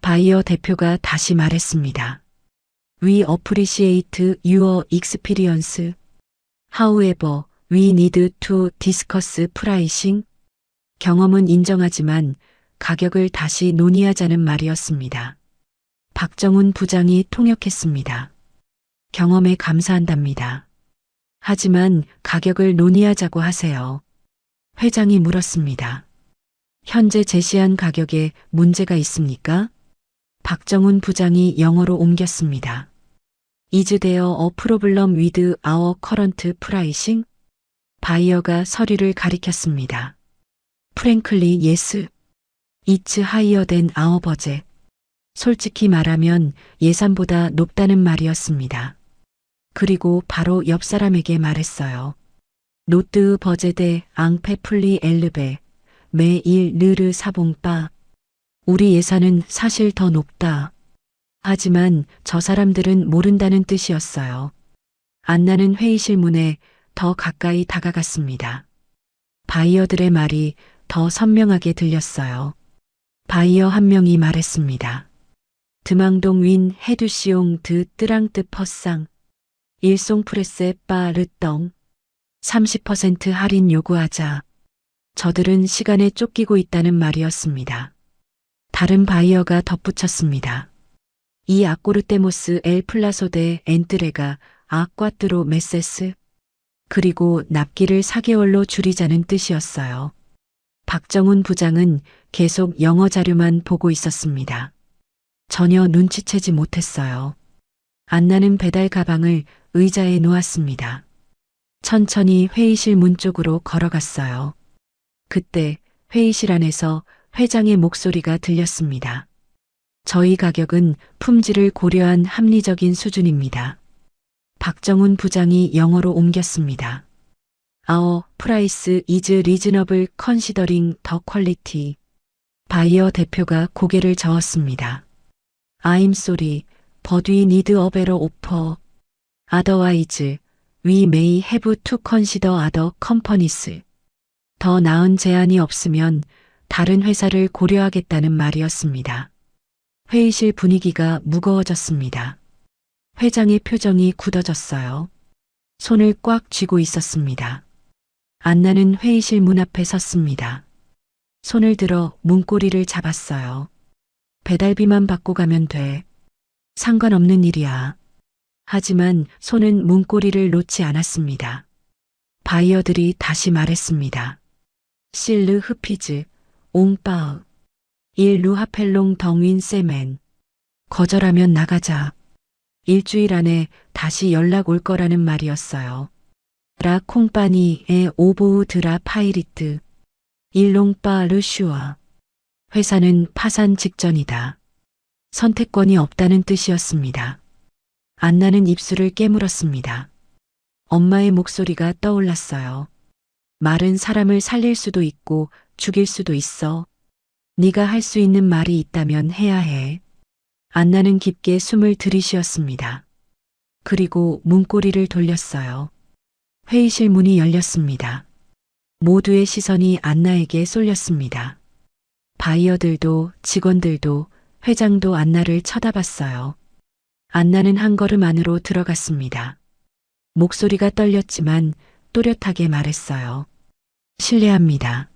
바이어 대표가 다시 말했습니다. We appreciate your experience. However, we need to discuss pricing. 경험은 인정하지만 가격을 다시 논의하자는 말이었습니다. 박정훈 부장이 통역했습니다. 경험에 감사한답니다. 하지만 가격을 논의하자고 하세요. 회장이 물었습니다. 현재 제시한 가격에 문제가 있습니까? 박정훈 부장이 영어로 옮겼습니다. Is there a problem with our current pricing? 바이어가 서류를 가리켰습니다. Frankly, yes. It's higher than our budget. 솔직히 말하면 예산보다 높다는 말이었습니다. 그리고 바로 옆 사람에게 말했어요. 노트 버제데 앙페플리 엘르베 매일 느르 사봉빠. 우리 예산은 사실 더 높다. 하지만 저 사람들은 모른다는 뜻이었어요. 안나는 회의실 문에 더 가까이 다가갔습니다. 바이어들의 말이 더 선명하게 들렸어요. 바이어 한 명이 말했습니다. 드망동 윈 헤두시옹 드 뜨랑뜨 퍼상 일송 프레세 빠 르떵 30% 할인 요구하자. 저들은 시간에 쫓기고 있다는 말이었습니다. 다른 바이어가 덧붙였습니다. 이 아꼬르테모스 엘 플라소데 엔트레가 아과뜨로 메세스. 그리고 납기를 4개월로 줄이자는 뜻이었어요. 박정훈 부장은 계속 영어 자료만 보고 있었습니다. 전혀 눈치채지 못했어요. 안나는 배달 가방을 의자에 놓았습니다. 천천히 회의실 문 쪽으로 걸어갔어요. 그때 회의실 안에서 회장의 목소리가 들렸습니다. 저희 가격은 품질을 고려한 합리적인 수준입니다. 박정훈 부장이 영어로 옮겼습니다. Our price is reasonable considering the quality. 바이어 대표가 고개를 저었습니다. I'm sorry, but we need a better offer. Otherwise, we may have to consider other companies. 더 나은 제안이 없으면 다른 회사를 고려하겠다는 말이었습니다. 회의실 분위기가 무거워졌습니다. 회장의 표정이 굳어졌어요. 손을 꽉 쥐고 있었습니다. 안나는 회의실 문 앞에 섰습니다. 손을 들어 문고리를 잡았어요. 배달비만 받고 가면 돼. 상관없는 일이야. 하지만 손은 문고리를 놓지 않았습니다. 바이어들이 다시 말했습니다. 실르 흐피즈, 옹빠으, 일 루하펠롱 덩윈 세멘. 거절하면 나가자. 일주일 안에 다시 연락 올 거라는 말이었어요. 라 콩파니의 오보우 드라 파이리트. 일롱빠 르슈아. 회사는 파산 직전이다. 선택권이 없다는 뜻이었습니다. 안나는 입술을 깨물었습니다. 엄마의 목소리가 떠올랐어요. 말은 사람을 살릴 수도 있고 죽일 수도 있어. 네가 할 수 있는 말이 있다면 해야 해. 안나는 깊게 숨을 들이쉬었습니다. 그리고 문고리를 돌렸어요. 회의실 문이 열렸습니다. 모두의 시선이 안나에게 쏠렸습니다. 바이어들도 직원들도 회장도 안나를 쳐다봤어요. 안나는 한 걸음 안으로 들어갔습니다. 목소리가 떨렸지만 또렷하게 말했어요. 실례합니다.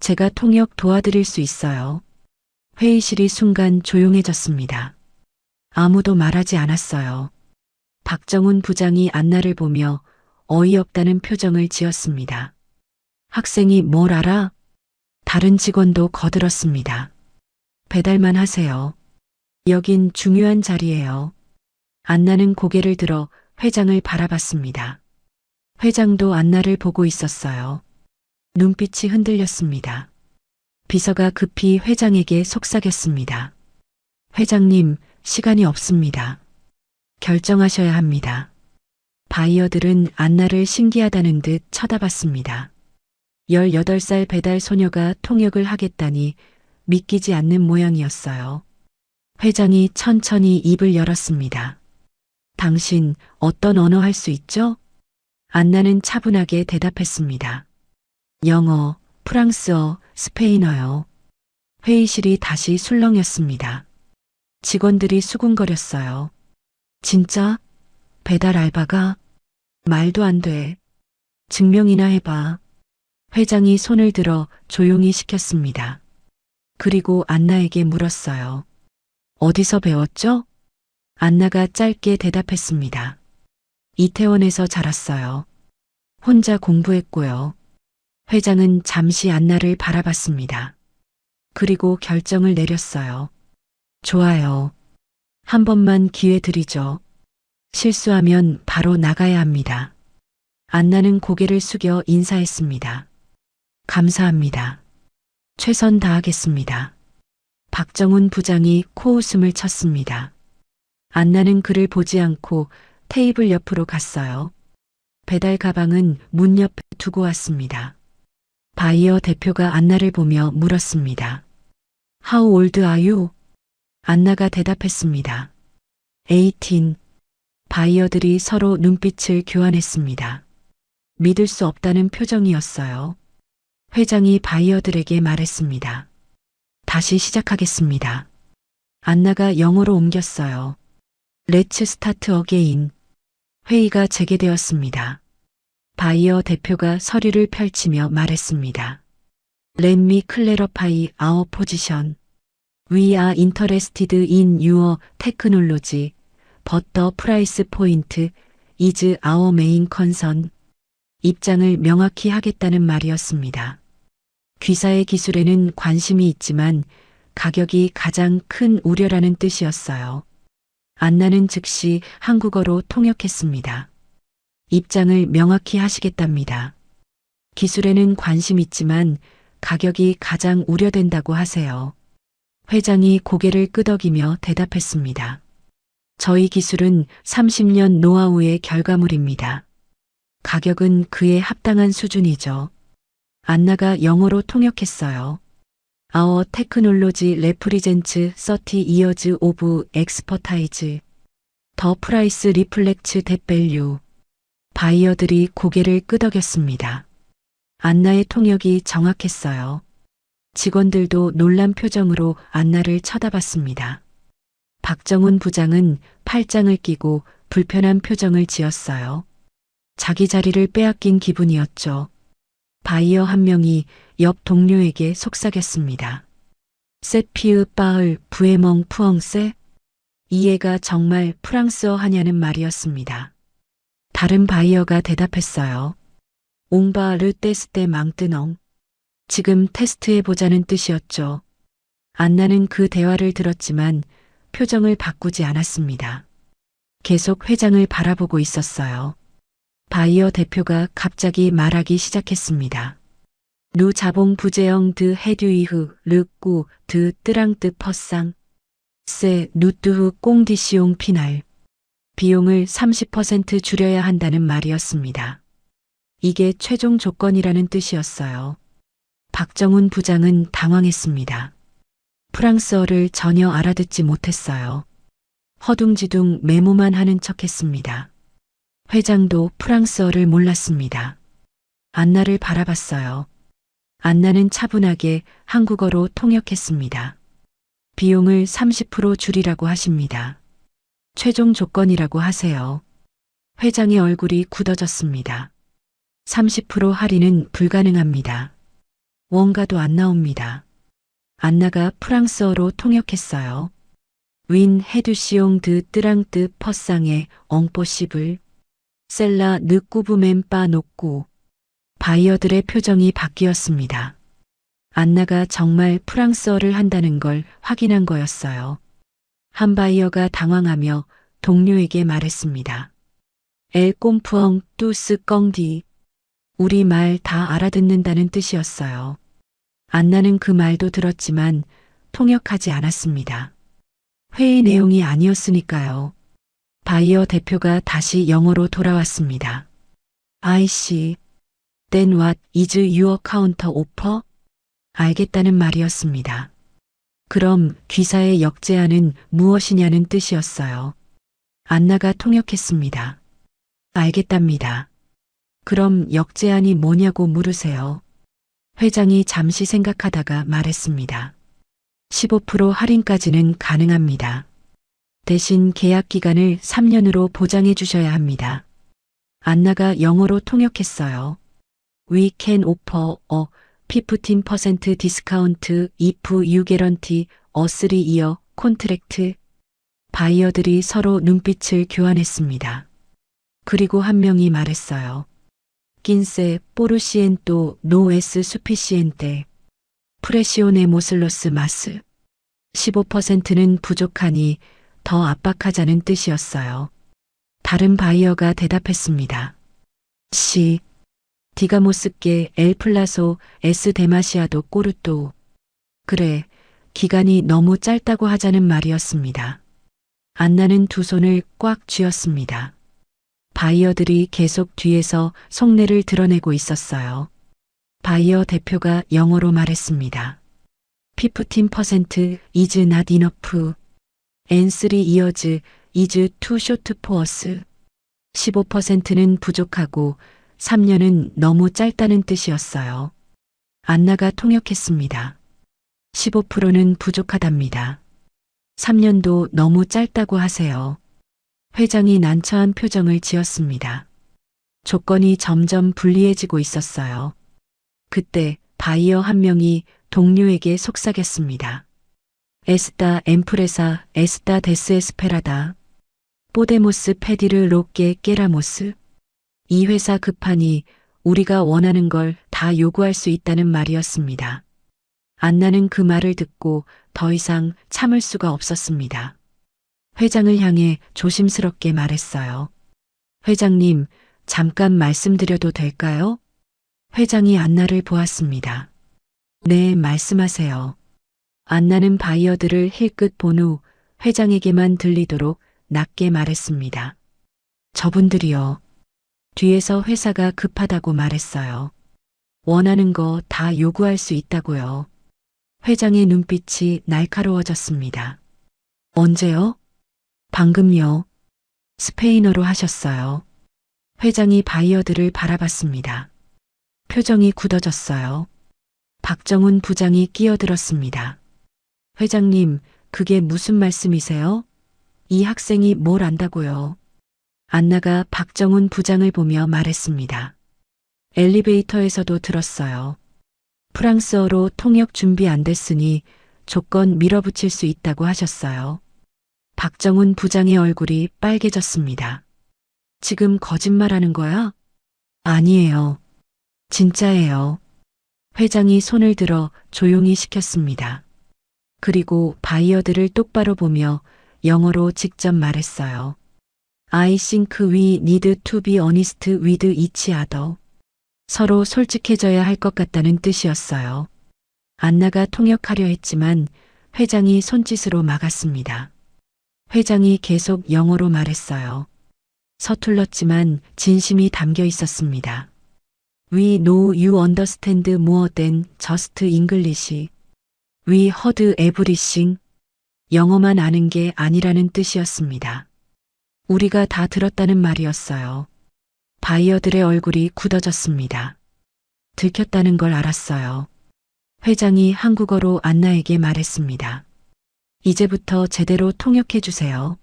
제가 통역 도와드릴 수 있어요. 회의실이 순간 조용해졌습니다. 아무도 말하지 않았어요. 박정훈 부장이 안나를 보며 어이없다는 표정을 지었습니다. 학생이 뭘 알아? 다른 직원도 거들었습니다. 배달만 하세요. 여긴 중요한 자리예요. 안나는 고개를 들어 회장을 바라봤습니다. 회장도 안나를 보고 있었어요. 눈빛이 흔들렸습니다. 비서가 급히 회장에게 속삭였습니다. 회장님, 시간이 없습니다. 결정하셔야 합니다. 바이어들은 안나를 신기하다는 듯 쳐다봤습니다. 18살 배달 소녀가 통역을 하겠다니 믿기지 않는 모양이었어요. 회장이 천천히 입을 열었습니다. 당신 어떤 언어 할 수 있죠? 안나는 차분하게 대답했습니다. 영어, 프랑스어, 스페인어요. 회의실이 다시 술렁였습니다. 직원들이 수군거렸어요. 진짜? 배달 알바가? 말도 안 돼. 증명이나 해봐. 회장이 손을 들어 조용히 시켰습니다. 그리고 안나에게 물었어요. 어디서 배웠죠? 안나가 짧게 대답했습니다. 이태원에서 자랐어요. 혼자 공부했고요. 회장은 잠시 안나를 바라봤습니다. 그리고 결정을 내렸어요. 좋아요. 한 번만 기회 드리죠. 실수하면 바로 나가야 합니다. 안나는 고개를 숙여 인사했습니다. 감사합니다. 최선 다하겠습니다. 박정훈 부장이 코웃음을 쳤습니다. 안나는 그를 보지 않고 테이블 옆으로 갔어요. 배달 가방은 문 옆에 두고 왔습니다. 바이어 대표가 안나를 보며 물었습니다. How old are you? 안나가 대답했습니다. 18. 바이어들이 서로 눈빛을 교환했습니다. 믿을 수 없다는 표정이었어요. 회장이 바이어들에게 말했습니다. 다시 시작하겠습니다. 안나가 영어로 옮겼어요. Let's start again. 회의가 재개되었습니다. 바이어 대표가 서류를 펼치며 말했습니다. Let me clarify our position. We are interested in your technology, but the price point is our main concern. 입장을 명확히 하겠다는 말이었습니다. 귀사의 기술에는 관심이 있지만 가격이 가장 큰 우려라는 뜻이었어요. 안나는 즉시 한국어로 통역했습니다. 입장을 명확히 하시겠답니다. 기술에는 관심 있지만 가격이 가장 우려된다고 하세요. 회장이 고개를 끄덕이며 대답했습니다. 저희 기술은 30년 노하우의 결과물입니다. 가격은 그에 합당한 수준이죠. 안나가 영어로 통역했어요. Our technology represents 30 years of expertise. The price reflects that value. 바이어들이 고개를 끄덕였습니다. 안나의 통역이 정확했어요. 직원들도 놀란 표정으로 안나를 쳐다봤습니다. 박정훈 부장은 팔짱을 끼고 불편한 표정을 지었어요. 자기 자리를 빼앗긴 기분이었죠. 바이어 한 명이 옆 동료에게 속삭였습니다. 세피으 빠을 부에멍 푸엉세? 이해가 정말 프랑스어 하냐는 말이었습니다. 다른 바이어가 대답했어요. 옹바 르 테스테 망뜨넝. 지금 테스트해보자는 뜻이었죠. 안나는 그 대화를 들었지만 표정을 바꾸지 않았습니다. 계속 회장을 바라보고 있었어요. 바이어 대표가 갑자기 말하기 시작했습니다. 누 자봉 부재영 드 해듀이흐 르꾸 드 뜨랑뜨 퍼상 세 누뚜흐 꽁디시용 피날. 비용을 30% 줄여야 한다는 말이었습니다. 이게 최종 조건이라는 뜻이었어요. 박정훈 부장은 당황했습니다. 프랑스어를 전혀 알아듣지 못했어요. 허둥지둥 메모만 하는 척했습니다. 회장도 프랑스어를 몰랐습니다. 안나를 바라봤어요. 안나는 차분하게 한국어로 통역했습니다. 비용을 30% 줄이라고 하십니다. 최종 조건이라고 하세요. 회장의 얼굴이 굳어졌습니다. 30% 할인은 불가능합니다. 원가도 안 나옵니다. 안나가 프랑스어로 통역했어요. 윈 헤두시옹 드 뜨랑뜨 퍼상의 엉뽀시블 셀라 느꾸브맨 빠 놓고. 바이어들의 표정이 바뀌었습니다. 안나가 정말 프랑스어를 한다는 걸 확인한 거였어요. 한 바이어가 당황하며 동료에게 말했습니다. 엘 꼼푸엉 뚜스 껑디. 우리 말 다 알아듣는다는 뜻이었어요. 안나는 그 말도 들었지만 통역하지 않았습니다. 회의 내용이 아니었으니까요. 바이어 대표가 다시 영어로 돌아왔습니다. I see. Then what is your counter offer? 알겠다는 말이었습니다. 그럼 귀사의 역제안은 무엇이냐는 뜻이었어요. 안나가 통역했습니다. 알겠답니다. 그럼 역제안이 뭐냐고 물으세요. 회장이 잠시 생각하다가 말했습니다. 15% 할인까지는 가능합니다. 대신 계약 기간을 3년으로 보장해 주셔야 합니다. 안나가 영어로 통역했어요. We can offer a 15% discount if you guarantee a 3-year contract. 바이어들이 서로 눈빛을 교환했습니다. 그리고 한 명이 말했어요. Quince por ciento no es suficiente. Presionemos los más. 15%는 부족하니 더 압박하자는 뜻이었어요. 다른 바이어가 대답했습니다. 시, 디가모스께 엘 플라소 에스 데마시아도 꼬르또. 그래, 기간이 너무 짧다고 하자는 말이었습니다. 안나는 두 손을 꽉 쥐었습니다. 바이어들이 계속 뒤에서 속내를 드러내고 있었어요. 바이어 대표가 영어로 말했습니다. 15% is not enough. And 3 years is too short for us. 15%는 부족하고 3년은 너무 짧다는 뜻이었어요. 안나가 통역했습니다. 15%는 부족하답니다. 3년도 너무 짧다고 하세요. 회장이 난처한 표정을 지었습니다. 조건이 점점 불리해지고 있었어요. 그때 바이어 한 명이 동료에게 속삭였습니다. 에스타 엠프레사 에스타 데스 에스페라다. 포데모스 페디르 로께 깨라모스. 이 회사 급하니 우리가 원하는 걸 다 요구할 수 있다는 말이었습니다. 안나는 그 말을 듣고 더 이상 참을 수가 없었습니다. 회장을 향해 조심스럽게 말했어요. 회장님, 잠깐 말씀드려도 될까요? 회장이 안나를 보았습니다. 네, 말씀하세요. 안나는 바이어들을 힐끗 본 후 회장에게만 들리도록 낮게 말했습니다. 저분들이요. 뒤에서 회사가 급하다고 말했어요. 원하는 거 다 요구할 수 있다고요. 회장의 눈빛이 날카로워졌습니다. 언제요? 방금요. 스페인어로 하셨어요. 회장이 바이어들을 바라봤습니다. 표정이 굳어졌어요. 박정훈 부장이 끼어들었습니다. 회장님, 그게 무슨 말씀이세요? 이 학생이 뭘 안다고요? 안나가 박정훈 부장을 보며 말했습니다. 엘리베이터에서도 들었어요. 프랑스어로 통역 준비 안 됐으니 조건 밀어붙일 수 있다고 하셨어요. 박정훈 부장의 얼굴이 빨개졌습니다. 지금 거짓말하는 거야? 아니에요. 진짜예요. 회장이 손을 들어 조용히 시켰습니다. 그리고 바이어들을 똑바로 보며 영어로 직접 말했어요. I think we need to be honest with each other. 서로 솔직해져야 할 것 같다는 뜻이었어요. 안나가 통역하려 했지만 회장이 손짓으로 막았습니다. 회장이 계속 영어로 말했어요. 서툴렀지만 진심이 담겨 있었습니다. We know you understand more than just English. We heard everything. 영어만 아는 게 아니라는 뜻이었습니다. 우리가 다 들었다는 말이었어요. 바이어들의 얼굴이 굳어졌습니다. 들켰다는 걸 알았어요. 회장이 한국어로 안나에게 말했습니다. 이제부터 제대로 통역해 주세요.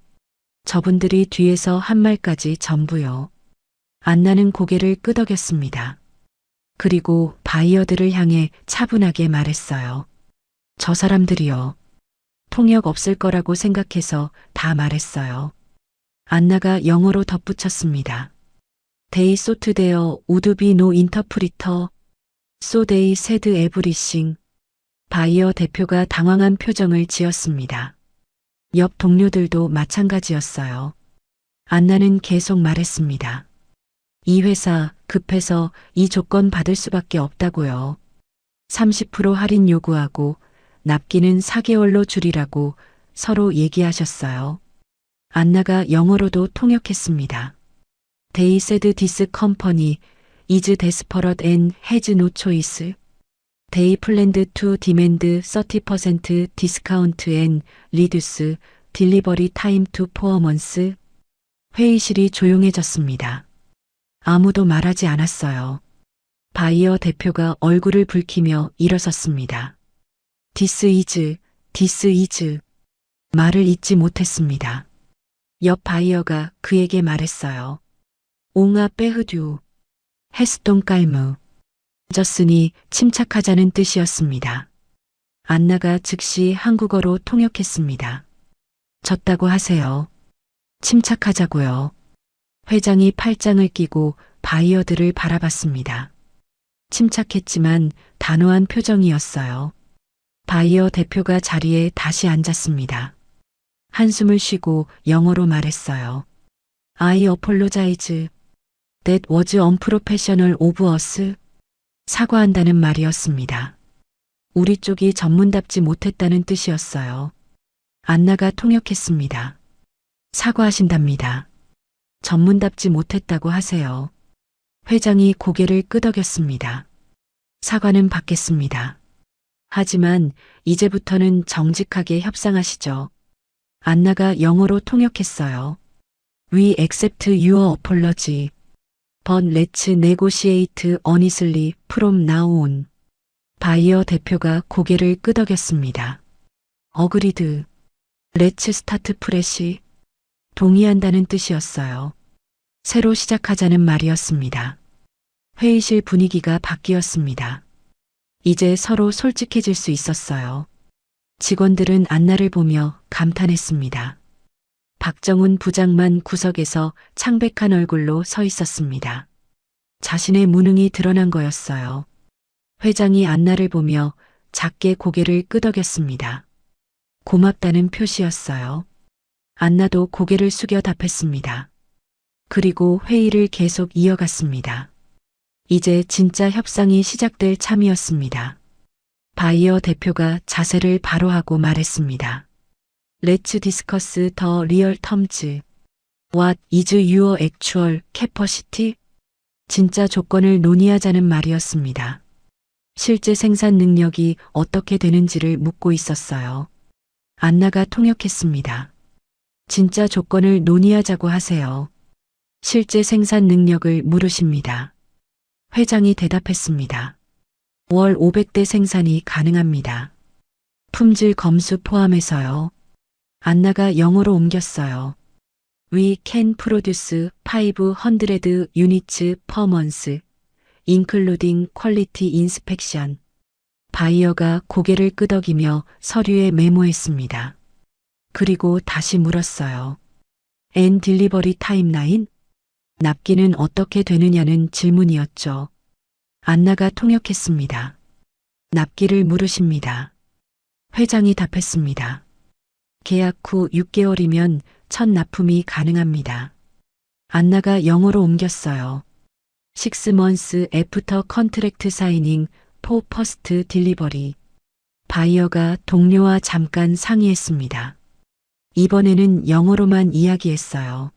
저분들이 뒤에서 한 말까지 전부요. 안나는 고개를 끄덕였습니다. 그리고 바이어들을 향해 차분하게 말했어요. 저 사람들이요. 통역 없을 거라고 생각해서 다 말했어요. 안나가 영어로 덧붙였습니다. They thought there would be no interpreter. So they said everything. 바이어 대표가 당황한 표정을 지었습니다. 옆 동료들도 마찬가지였어요. 안나는 계속 말했습니다. 이 회사 급해서 이 조건 받을 수밖에 없다고요. 30% 할인 요구하고 납기는 4개월로 줄이라고 서로 얘기하셨어요. 안나가 영어로도 통역했습니다. They said this company is desperate and has no choice. They planned to demand 30% discount and reduce delivery time to 4 months. 회의실이 조용해졌습니다. 아무도 말하지 않았어요. 바이어 대표가 얼굴을 붉히며 일어섰습니다. This is. 말을 잇지 못했습니다. 옆 바이어가 그에게 말했어요. 옹아 빼흐듀. 헤스동 깔무. 졌으니 침착하자는 뜻이었습니다. 안나가 즉시 한국어로 통역했습니다. 졌다고 하세요. 침착하자고요. 회장이 팔짱을 끼고 바이어들을 바라봤습니다. 침착했지만 단호한 표정이었어요. 바이어 대표가 자리에 다시 앉았습니다. 한숨을 쉬고 영어로 말했어요. I apologize. That was unprofessional of us. 사과한다는 말이었습니다. 우리 쪽이 전문답지 못했다는 뜻이었어요. 안나가 통역했습니다. 사과하신답니다. 전문답지 못했다고 하세요. 회장이 고개를 끄덕였습니다. 사과는 받겠습니다. 하지만 이제부터는 정직하게 협상하시죠. 안나가 영어로 통역했어요. We accept your apology. But let's negotiate honestly from now on. 바이어 대표가 고개를 끄덕였습니다. Agreed. Let's start fresh. 동의한다는 뜻이었어요. 새로 시작하자는 말이었습니다. 회의실 분위기가 바뀌었습니다. 이제 서로 솔직해질 수 있었어요. 직원들은 안나를 보며 감탄했습니다. 박정훈 부장만 구석에서 창백한 얼굴로 서 있었습니다. 자신의 무능이 드러난 거였어요. 회장이 안나를 보며 작게 고개를 끄덕였습니다. 고맙다는 표시였어요. 안나도 고개를 숙여 답했습니다. 그리고 회의를 계속 이어갔습니다. 이제 진짜 협상이 시작될 참이었습니다. 바이어 대표가 자세를 바로 하고 말했습니다. Let's discuss the real terms. What is your actual capacity? 진짜 조건을 논의하자는 말이었습니다. 실제 생산 능력이 어떻게 되는지를 묻고 있었어요. 안나가 통역했습니다. 진짜 조건을 논의하자고 하세요. 실제 생산 능력을 물으십니다. 회장이 대답했습니다. 월 500대 생산이 가능합니다. 품질 검수 포함해서요. 안나가 영어로 옮겼어요. We can produce 500 units per month, including quality inspection. 바이어가 고개를 끄덕이며 서류에 메모했습니다. 그리고 다시 물었어요. And delivery timeline? 납기는 어떻게 되느냐는 질문이었죠. 안나가 통역했습니다. 납기를 물으십니다. 회장이 답했습니다. 계약 후 6개월이면 첫 납품이 가능합니다. 안나가 영어로 옮겼어요. 6 months after contract signing for first delivery. 바이어가 동료와 잠깐 상의했습니다. 이번에는 영어로만 이야기했어요.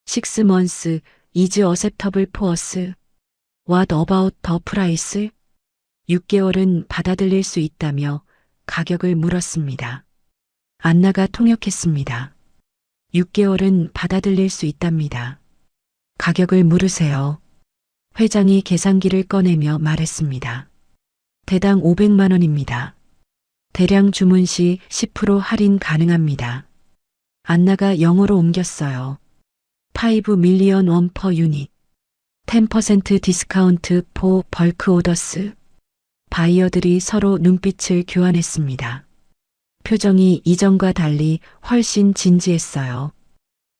6 months is acceptable for us. What about the price? 6개월은 받아들일 수 있다며 가격을 물었습니다. 안나가 통역했습니다. 6개월은 받아들일 수 있답니다. 가격을 물으세요. 회장이 계산기를 꺼내며 말했습니다. 대당 500만 원입니다. 대량 주문 시 10% 할인 가능합니다. 안나가 영어로 옮겼어요. 5 million won per unit. 10% discount for bulk orders. 바이어들이 서로 눈빛을 교환했습니다. 표정이 이전과 달리 훨씬 진지했어요.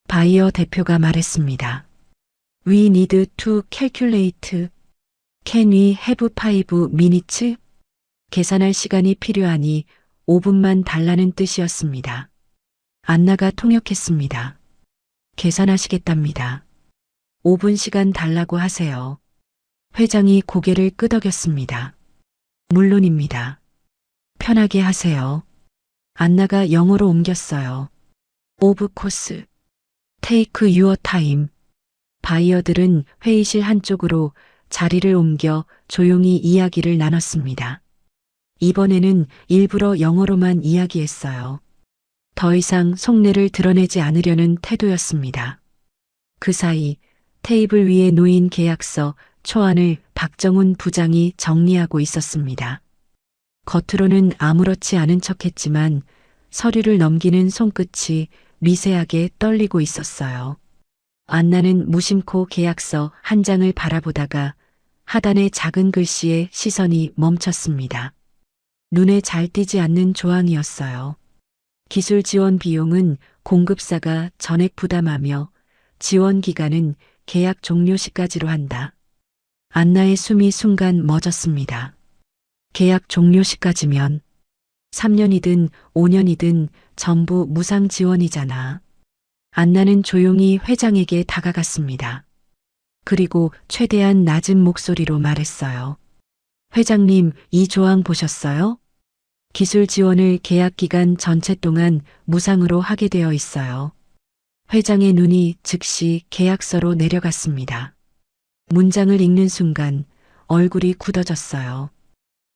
바이어 대표가 말했습니다. We need to calculate. Can we have 5 minutes? 계산할 시간이 필요하니 5분만 달라는 뜻이었습니다. 안나가 통역했습니다. 계산하시겠답니다. 5분 시간 달라고 하세요. 회장이 고개를 끄덕였습니다. 물론입니다. 편하게 하세요. 안나가 영어로 옮겼어요. Of course. Take your time. 바이어들은 회의실 한쪽으로 자리를 옮겨 조용히 이야기를 나눴습니다. 이번에는 일부러 영어로만 이야기했어요. 더 이상 속내를 드러내지 않으려는 태도였습니다. 그 사이 테이블 위에 놓인 계약서 초안을 박정훈 부장이 정리하고 있었습니다. 겉으로는 아무렇지 않은 척했지만 서류를 넘기는 손끝이 미세하게 떨리고 있었어요. 안나는 무심코 계약서 한 장을 바라보다가 하단의 작은 글씨에 시선이 멈췄습니다. 눈에 잘 띄지 않는 조항이었어요. 기술 지원 비용은 공급사가 전액 부담하며 지원 기간은 계약 종료 시까지로 한다. 안나의 숨이 순간 멎었습니다. 계약 종료 시까지면 3년이든 5년이든 전부 무상 지원이잖아. 안나는 조용히 회장에게 다가갔습니다. 그리고 최대한 낮은 목소리로 말했어요. 회장님, 이 조항 보셨어요? 기술 지원을 계약 기간 전체 동안 무상으로 하게 되어 있어요. 회장의 눈이 즉시 계약서로 내려갔습니다. 문장을 읽는 순간 얼굴이 굳어졌어요.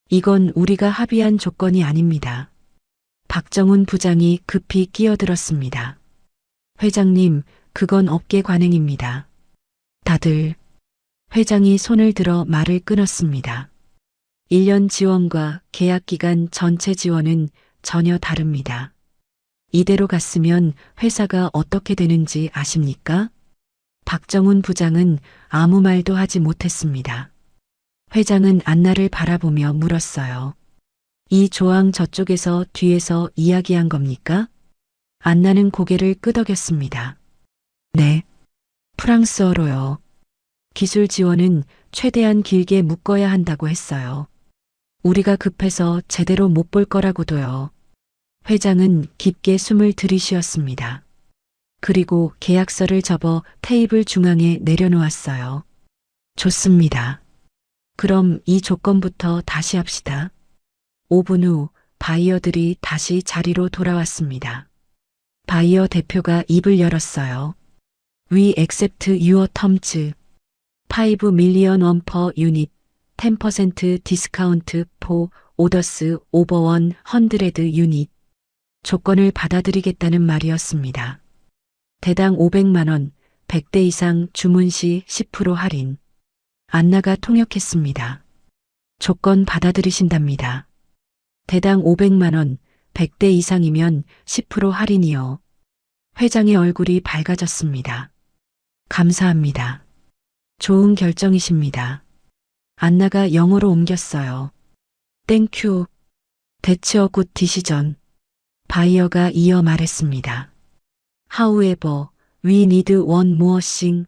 이건 우리가 합의한 조건이 아닙니다. 박정훈 부장이 급히 끼어들었습니다. 회장님, 그건 업계 관행입니다. 다들. 회장이 손을 들어 말을 끊었습니다. 1년 지원과 계약 기간 전체 지원은 전혀 다릅니다. 이대로 갔으면 회사가 어떻게 되는지 아십니까? 박정훈 부장은 아무 말도 하지 못했습니다. 회장은 안나를 바라보며 물었어요. 이 조항 저쪽에서 뒤에서 이야기한 겁니까? 안나는 고개를 끄덕였습니다. 네. 프랑스어로요. 기술 지원은 최대한 길게 묶어야 한다고 했어요. 우리가 급해서 제대로 못 볼 거라고도요. 회장은 깊게 숨을 들이쉬었습니다. 그리고 계약서를 접어 테이블 중앙에 내려놓았어요. 좋습니다. 그럼 이 조건부터 다시 합시다. 5분 후 바이어들이 다시 자리로 돌아왔습니다. 바이어 대표가 입을 열었어요. We accept your terms. 5 million won per unit. 10% discount for orders over 100 unit. 조건을 받아들이겠다는 말이었습니다. 대당 500만 원, 100대 이상 주문 시 10% 할인. 안나가 통역했습니다. 조건 받아들이신답니다. 대당 500만 원, 100대 이상이면 10% 할인이요. 회장의 얼굴이 밝아졌습니다. 감사합니다. 좋은 결정이십니다. 안나가 영어로 옮겼어요. 땡큐. That's a good decision. 바이어가 이어 말했습니다. However, we need one more thing.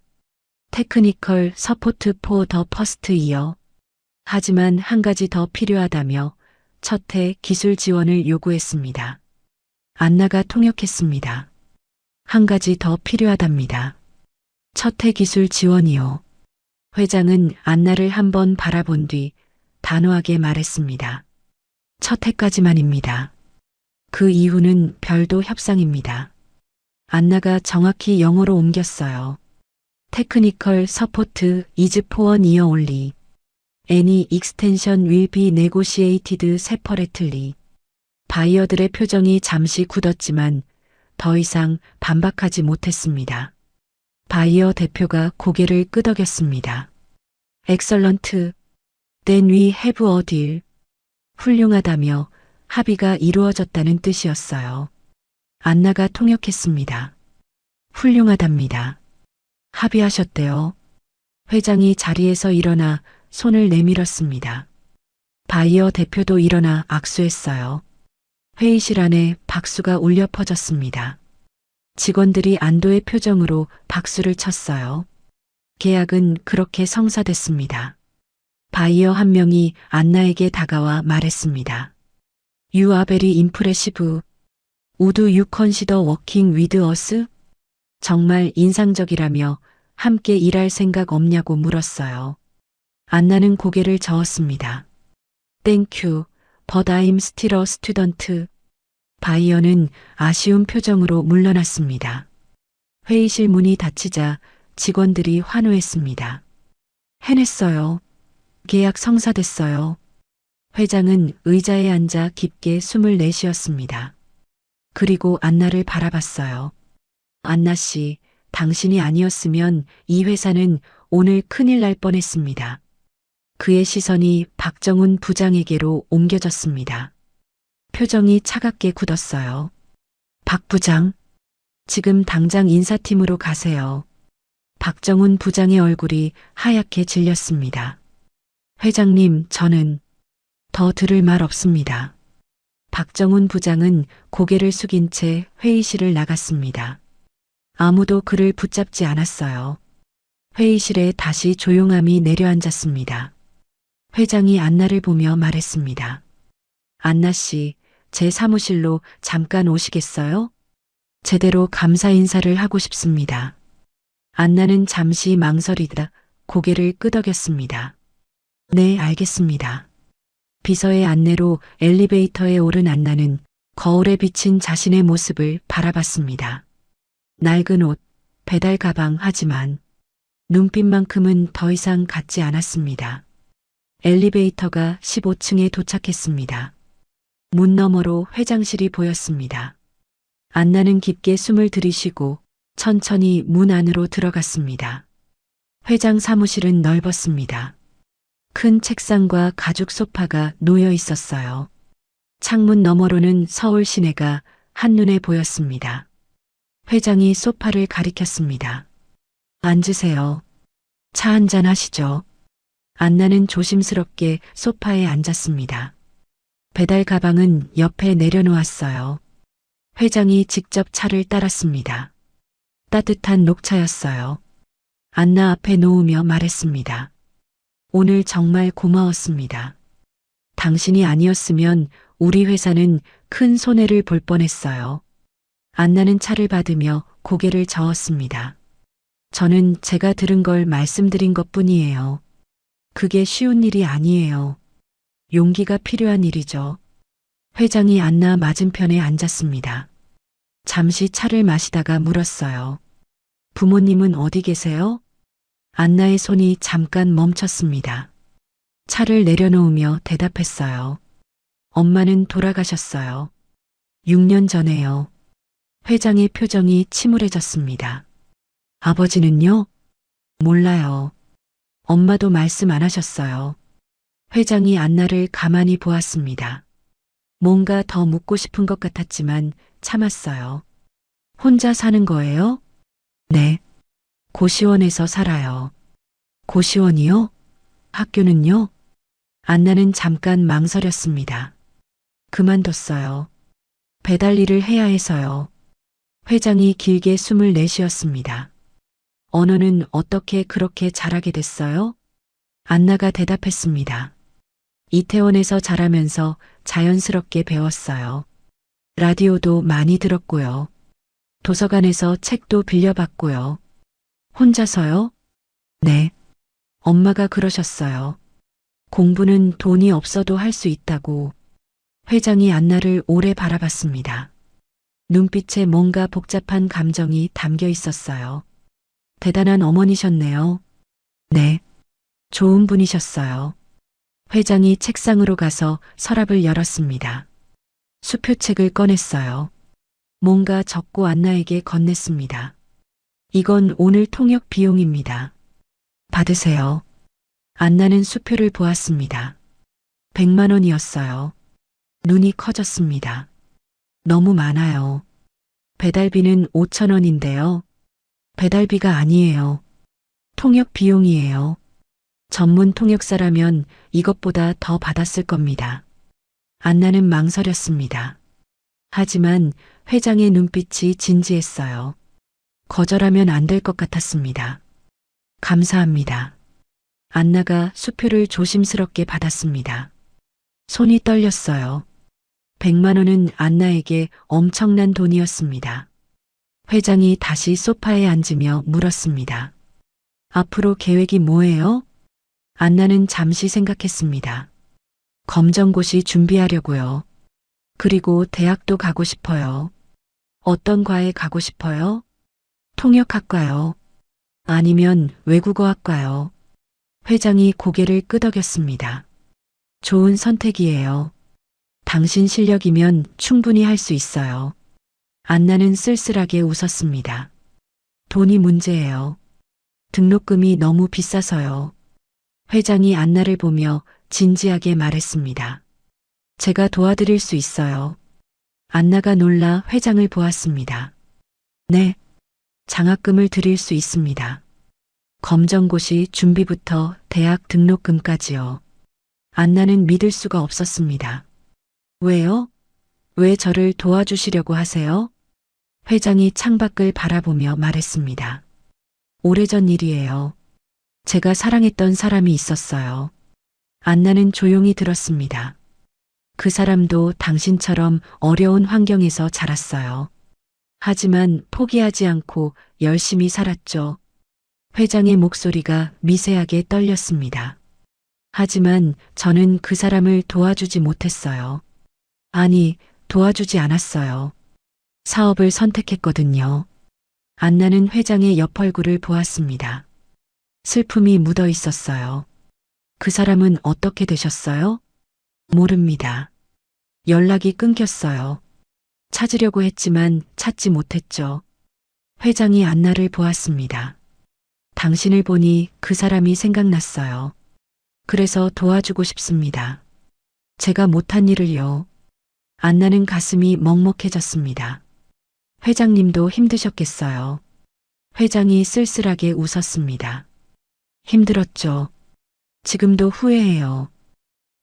Technical support for the first year. 하지만 한 가지 더 필요하다며 첫해 기술 지원을 요구했습니다. 안나가 통역했습니다. 한 가지 더 필요하답니다. 첫해 기술 지원이요. 회장은 안나를 한번 바라본 뒤 단호하게 말했습니다. 첫 해까지만입니다. 그 이후는 별도 협상입니다. 안나가 정확히 영어로 옮겼어요. Technical support is for one year only. Any extension will be negotiated separately. 바이어들의 표정이 잠시 굳었지만 더 이상 반박하지 못했습니다. 바이어 대표가 고개를 끄덕였습니다. Excellent. Then we have a deal. 훌륭하다며 합의가 이루어졌다는 뜻이었어요. 안나가 통역했습니다. 훌륭하답니다. 합의하셨대요. 회장이 자리에서 일어나 손을 내밀었습니다. 바이어 대표도 일어나 악수했어요. 회의실 안에 박수가 울려 퍼졌습니다. 직원들이 안도의 표정으로 박수를 쳤어요. 계약은 그렇게 성사됐습니다. 바이어 한 명이 안나에게 다가와 말했습니다. You are very impressive. Would you consider working with us? 정말 인상적이라며 함께 일할 생각 없냐고 물었어요. 안나는 고개를 저었습니다. Thank you, but I'm still a student. 바이어는 아쉬운 표정으로 물러났습니다. 회의실 문이 닫히자 직원들이 환호했습니다. 해냈어요. 계약 성사됐어요. 회장은 의자에 앉아 깊게 숨을 내쉬었습니다. 그리고 안나를 바라봤어요. 안나 씨, 당신이 아니었으면 이 회사는 오늘 큰일 날 뻔했습니다. 그의 시선이 박정훈 부장에게로 옮겨졌습니다. 표정이 차갑게 굳었어요. 박 부장, 지금 당장 인사팀으로 가세요. 박정훈 부장의 얼굴이 하얗게 질렸습니다. 회장님, 저는 더 들을 말 없습니다. 박정훈 부장은 고개를 숙인 채 회의실을 나갔습니다. 아무도 그를 붙잡지 않았어요. 회의실에 다시 조용함이 내려앉았습니다. 회장이 안나를 보며 말했습니다. 안나 씨, 제 사무실로 잠깐 오시겠어요? 제대로 감사 인사를 하고 싶습니다. 안나는 잠시 망설이다 고개를 끄덕였습니다. 네, 알겠습니다. 비서의 안내로 엘리베이터에 오른 안나는 거울에 비친 자신의 모습을 바라봤습니다. 낡은 옷, 배달 가방 하지만 눈빛만큼은 더 이상 같지 않았습니다. 엘리베이터가 15층에 도착했습니다. 문 너머로 회장실이 보였습니다. 안나는 깊게 숨을 들이쉬고 천천히 문 안으로 들어갔습니다. 회장 사무실은 넓었습니다. 큰 책상과 가죽 소파가 놓여 있었어요. 창문 너머로는 서울 시내가 한눈에 보였습니다. 회장이 소파를 가리켰습니다. 앉으세요. 차 한잔 하시죠. 안나는 조심스럽게 소파에 앉았습니다. 배달 가방은 옆에 내려놓았어요. 회장이 직접 차를 따랐습니다. 따뜻한 녹차였어요. 안나 앞에 놓으며 말했습니다. 오늘 정말 고마웠습니다. 당신이 아니었으면 우리 회사는 큰 손해를 볼 뻔했어요. 안나는 차를 받으며 고개를 저었습니다. 저는 제가 들은 걸 말씀드린 것뿐이에요. 그게 쉬운 일이 아니에요. 용기가 필요한 일이죠. 회장이 안나 맞은편에 앉았습니다. 잠시 차를 마시다가 물었어요. 부모님은 어디 계세요? 안나의 손이 잠깐 멈췄습니다. 차를 내려놓으며 대답했어요. 엄마는 돌아가셨어요. 6년 전에요. 회장의 표정이 침울해졌습니다. 아버지는요? 몰라요. 엄마도 말씀 안 하셨어요. 회장이 안나를 가만히 보았습니다. 뭔가 더 묻고 싶은 것 같았지만 참았어요. 혼자 사는 거예요? 네. 고시원에서 살아요. 고시원이요? 학교는요? 안나는 잠깐 망설였습니다. 그만뒀어요. 배달 일을 해야 해서요. 회장이 길게 숨을 내쉬었습니다. 언어는 어떻게 그렇게 잘하게 됐어요? 안나가 대답했습니다. 이태원에서 자라면서 자연스럽게 배웠어요. 라디오도 많이 들었고요. 도서관에서 책도 빌려봤고요. 혼자서요? 네. 엄마가 그러셨어요. 공부는 돈이 없어도 할 수 있다고. 회장이 안나를 오래 바라봤습니다. 눈빛에 뭔가 복잡한 감정이 담겨 있었어요. 대단한 어머니셨네요. 네. 좋은 분이셨어요. 회장이 책상으로 가서 서랍을 열었습니다. 수표책을 꺼냈어요. 뭔가 적고 안나에게 건넸습니다. 이건 오늘 통역 비용입니다. 받으세요. 안나는 수표를 보았습니다. 100만 원이었어요. 눈이 커졌습니다. 너무 많아요. 배달비는 5천 원인데요. 배달비가 아니에요. 통역 비용이에요. 전문 통역사라면 이것보다 더 받았을 겁니다. 안나는 망설였습니다. 하지만 회장의 눈빛이 진지했어요. 거절하면 안 될 것 같았습니다. 감사합니다. 안나가 수표를 조심스럽게 받았습니다. 손이 떨렸어요. 100만 원은 안나에게 엄청난 돈이었습니다. 회장이 다시 소파에 앉으며 물었습니다. 앞으로 계획이 뭐예요? 안나는 잠시 생각했습니다. 검정고시 준비하려고요. 그리고 대학도 가고 싶어요. 어떤 과에 가고 싶어요? 통역학과요. 아니면 외국어학과요. 회장이 고개를 끄덕였습니다. 좋은 선택이에요. 당신 실력이면 충분히 할 수 있어요. 안나는 쓸쓸하게 웃었습니다. 돈이 문제예요. 등록금이 너무 비싸서요. 회장이 안나를 보며 진지하게 말했습니다. 제가 도와드릴 수 있어요. 안나가 놀라 회장을 보았습니다. 네, 장학금을 드릴 수 있습니다. 검정고시 준비부터 대학 등록금까지요. 안나는 믿을 수가 없었습니다. 왜요? 왜 저를 도와주시려고 하세요? 회장이 창밖을 바라보며 말했습니다. 오래전 일이에요. 제가 사랑했던 사람이 있었어요. 안나는 조용히 들었습니다. 그 사람도 당신처럼 어려운 환경에서 자랐어요. 하지만 포기하지 않고 열심히 살았죠. 회장의 목소리가 미세하게 떨렸습니다. 하지만 저는 그 사람을 도와주지 못했어요. 아니, 도와주지 않았어요. 사업을 선택했거든요. 안나는 회장의 옆 얼굴을 보았습니다. 슬픔이 묻어 있었어요. 그 사람은 어떻게 되셨어요? 모릅니다. 연락이 끊겼어요. 찾으려고 했지만 찾지 못했죠. 회장이 안나를 보았습니다. 당신을 보니 그 사람이 생각났어요. 그래서 도와주고 싶습니다. 제가 못한 일을요. 안나는 가슴이 먹먹해졌습니다. 회장님도 힘드셨겠어요. 회장이 쓸쓸하게 웃었습니다. 힘들었죠. 지금도 후회해요.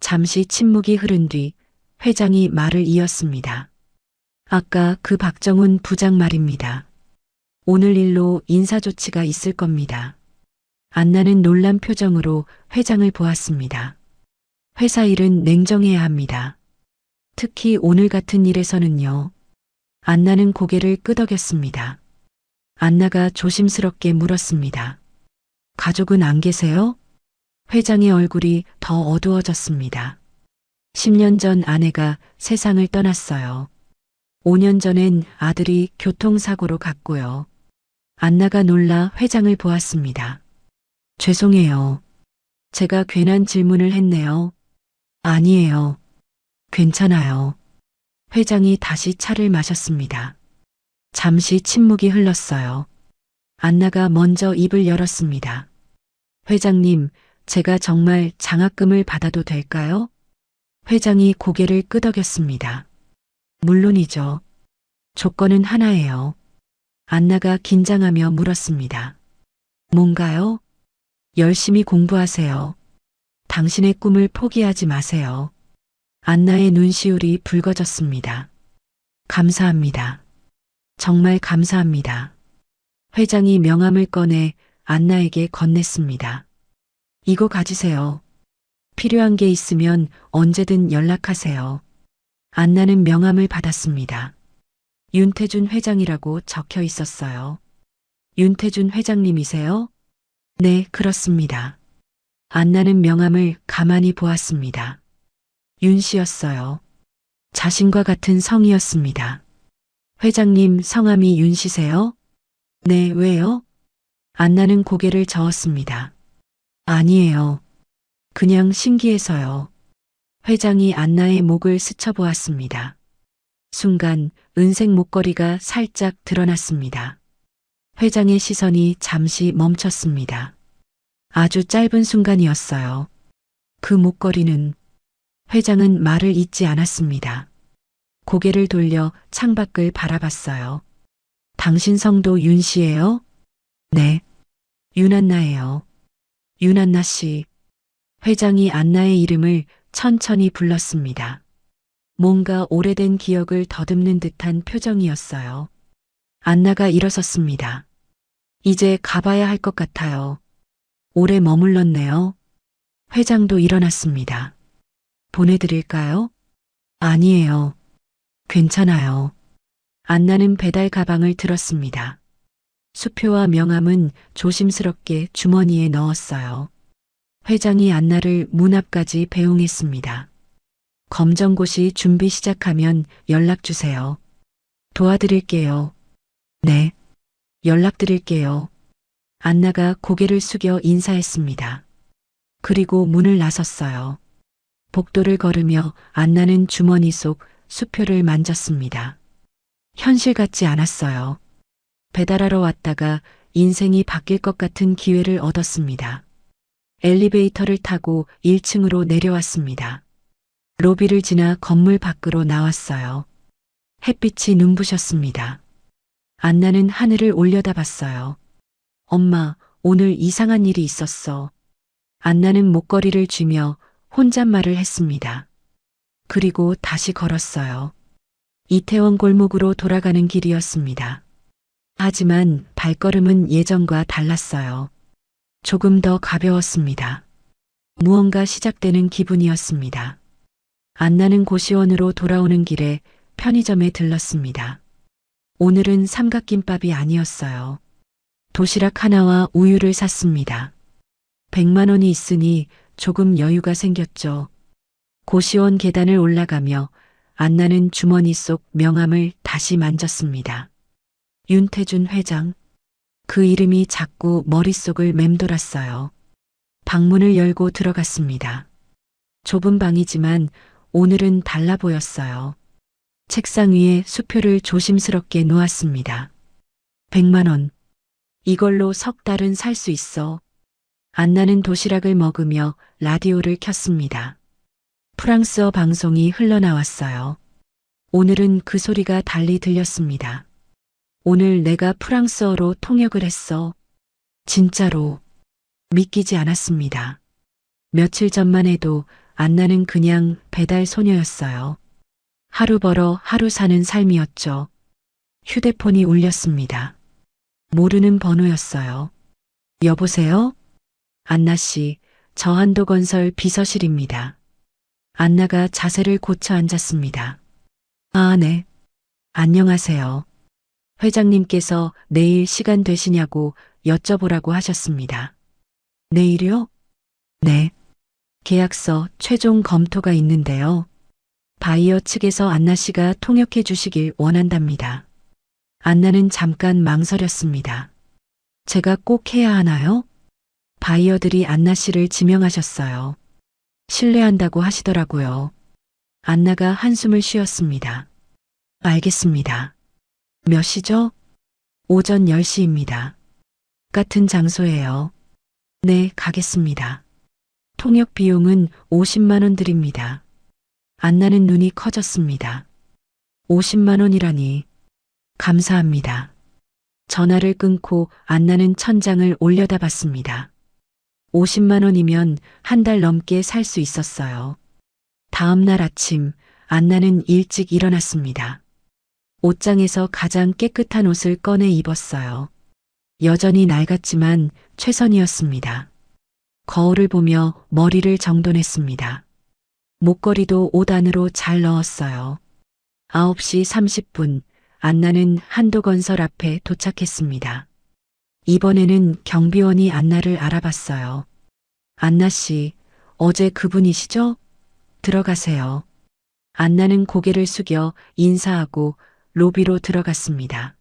잠시 침묵이 흐른 뒤 회장이 말을 이었습니다. 아까 그 박정훈 부장 말입니다. 오늘 일로 인사조치가 있을 겁니다. 안나는 놀란 표정으로 회장을 보았습니다. 회사 일은 냉정해야 합니다. 특히 오늘 같은 일에서는요. 안나는 고개를 끄덕였습니다. 안나가 조심스럽게 물었습니다. 가족은 안 계세요? 회장의 얼굴이 더 어두워졌습니다. 10년 전 아내가 세상을 떠났어요. 5년 전엔 아들이 교통사고로 갔고요. 안나가 놀라 회장을 보았습니다. 죄송해요. 제가 괜한 질문을 했네요. 아니에요. 괜찮아요. 회장이 다시 차를 마셨습니다. 잠시 침묵이 흘렀어요. 안나가 먼저 입을 열었습니다. 회장님, 제가 정말 장학금을 받아도 될까요? 회장이 고개를 끄덕였습니다. 물론이죠. 조건은 하나예요. 안나가 긴장하며 물었습니다. 뭔가요? 열심히 공부하세요. 당신의 꿈을 포기하지 마세요. 안나의 눈시울이 붉어졌습니다. 감사합니다. 정말 감사합니다. 회장이 명함을 꺼내 안나에게 건넸습니다. 이거 가지세요. 필요한 게 있으면 언제든 연락하세요. 안나는 명함을 받았습니다. 윤태준 회장이라고 적혀 있었어요. 윤태준 회장님이세요? 네, 그렇습니다. 안나는 명함을 가만히 보았습니다. 윤 씨였어요. 자신과 같은 성이었습니다. 회장님 성함이 윤 씨세요? 네, 왜요? 안나는 고개를 저었습니다. 아니에요. 그냥 신기해서요. 회장이 안나의 목을 스쳐보았습니다. 순간 은색 목걸이가 살짝 드러났습니다. 회장의 시선이 잠시 멈췄습니다. 아주 짧은 순간이었어요. 그 목걸이는 회장은 말을 잇지 않았습니다. 고개를 돌려 창밖을 바라봤어요. 당신 성도 윤 씨예요? 네. 윤안나예요. 윤안나 씨. 회장이 안나의 이름을 천천히 불렀습니다. 뭔가 오래된 기억을 더듬는 듯한 표정이었어요. 안나가 일어섰습니다. 이제 가봐야 할 것 같아요. 오래 머물렀네요. 회장도 일어났습니다. 보내드릴까요? 아니에요. 괜찮아요. 안나는 배달 가방을 들었습니다. 수표와 명함은 조심스럽게 주머니에 넣었어요. 회장이 안나를 문 앞까지 배웅했습니다. 검정고시 준비 시작하면 연락 주세요. 도와드릴게요. 네. 연락드릴게요. 안나가 고개를 숙여 인사했습니다. 그리고 문을 나섰어요. 복도를 걸으며 안나는 주머니 속 수표를 만졌습니다. 현실 같지 않았어요. 배달하러 왔다가 인생이 바뀔 것 같은 기회를 얻었습니다. 엘리베이터를 타고 1층으로 내려왔습니다. 로비를 지나 건물 밖으로 나왔어요. 햇빛이 눈부셨습니다. 안나는 하늘을 올려다봤어요. 엄마, 오늘 이상한 일이 있었어. 안나는 목걸이를 쥐며 혼잣말을 했습니다. 그리고 다시 걸었어요. 이태원 골목으로 돌아가는 길이었습니다. 하지만 발걸음은 예전과 달랐어요. 조금 더 가벼웠습니다. 무언가 시작되는 기분이었습니다. 안나는 고시원으로 돌아오는 길에 편의점에 들렀습니다. 오늘은 삼각김밥이 아니었어요. 도시락 하나와 우유를 샀습니다. 100만 원이 있으니 조금 여유가 생겼죠. 고시원 계단을 올라가며 안나는 주머니 속 명함을 다시 만졌습니다. 윤태준 회장. 그 이름이 자꾸 머릿속을 맴돌았어요. 방문을 열고 들어갔습니다. 좁은 방이지만 오늘은 달라 보였어요. 책상 위에 수표를 조심스럽게 놓았습니다. 100만 원. 이걸로 석 달은 살 수 있어. 안나는 도시락을 먹으며 라디오를 켰습니다. 프랑스어 방송이 흘러나왔어요. 오늘은 그 소리가 달리 들렸습니다. 오늘 내가 프랑스어로 통역을 했어. 진짜로. 믿기지 않았습니다. 며칠 전만 해도 안나는 그냥 배달 소녀였어요. 하루 벌어 하루 사는 삶이었죠. 휴대폰이 울렸습니다. 모르는 번호였어요. 여보세요? 안나 씨, 저 한도건설 비서실입니다. 안나가 자세를 고쳐 앉았습니다. 아, 네. 안녕하세요. 회장님께서 내일 시간 되시냐고 여쭤보라고 하셨습니다. 내일이요? 네. 계약서 최종 검토가 있는데요. 바이어 측에서 안나 씨가 통역해 주시길 원한답니다. 안나는 잠깐 망설였습니다. 제가 꼭 해야 하나요? 바이어들이 안나 씨를 지명하셨어요. 신뢰한다고 하시더라고요. 안나가 한숨을 쉬었습니다. 알겠습니다. 몇 시죠? 오전 10시입니다. 같은 장소예요. 네, 가겠습니다. 통역 비용은 50만 원 드립니다. 안나는 눈이 커졌습니다. 50만 원이라니. 감사합니다. 전화를 끊고 안나는 천장을 올려다봤습니다. 50만 원이면 한 달 넘게 살 수 있었어요. 다음 날 아침 안나는 일찍 일어났습니다. 옷장에서 가장 깨끗한 옷을 꺼내 입었어요. 여전히 낡았지만 최선이었습니다. 거울을 보며 머리를 정돈했습니다. 목걸이도 옷 안으로 잘 넣었어요. 9시 30분 안나는 한도건설 앞에 도착했습니다. 이번에는 경비원이 안나를 알아봤어요. 안나 씨, 어제 그분이시죠? 들어가세요. 안나는 고개를 숙여 인사하고 로비로 들어갔습니다.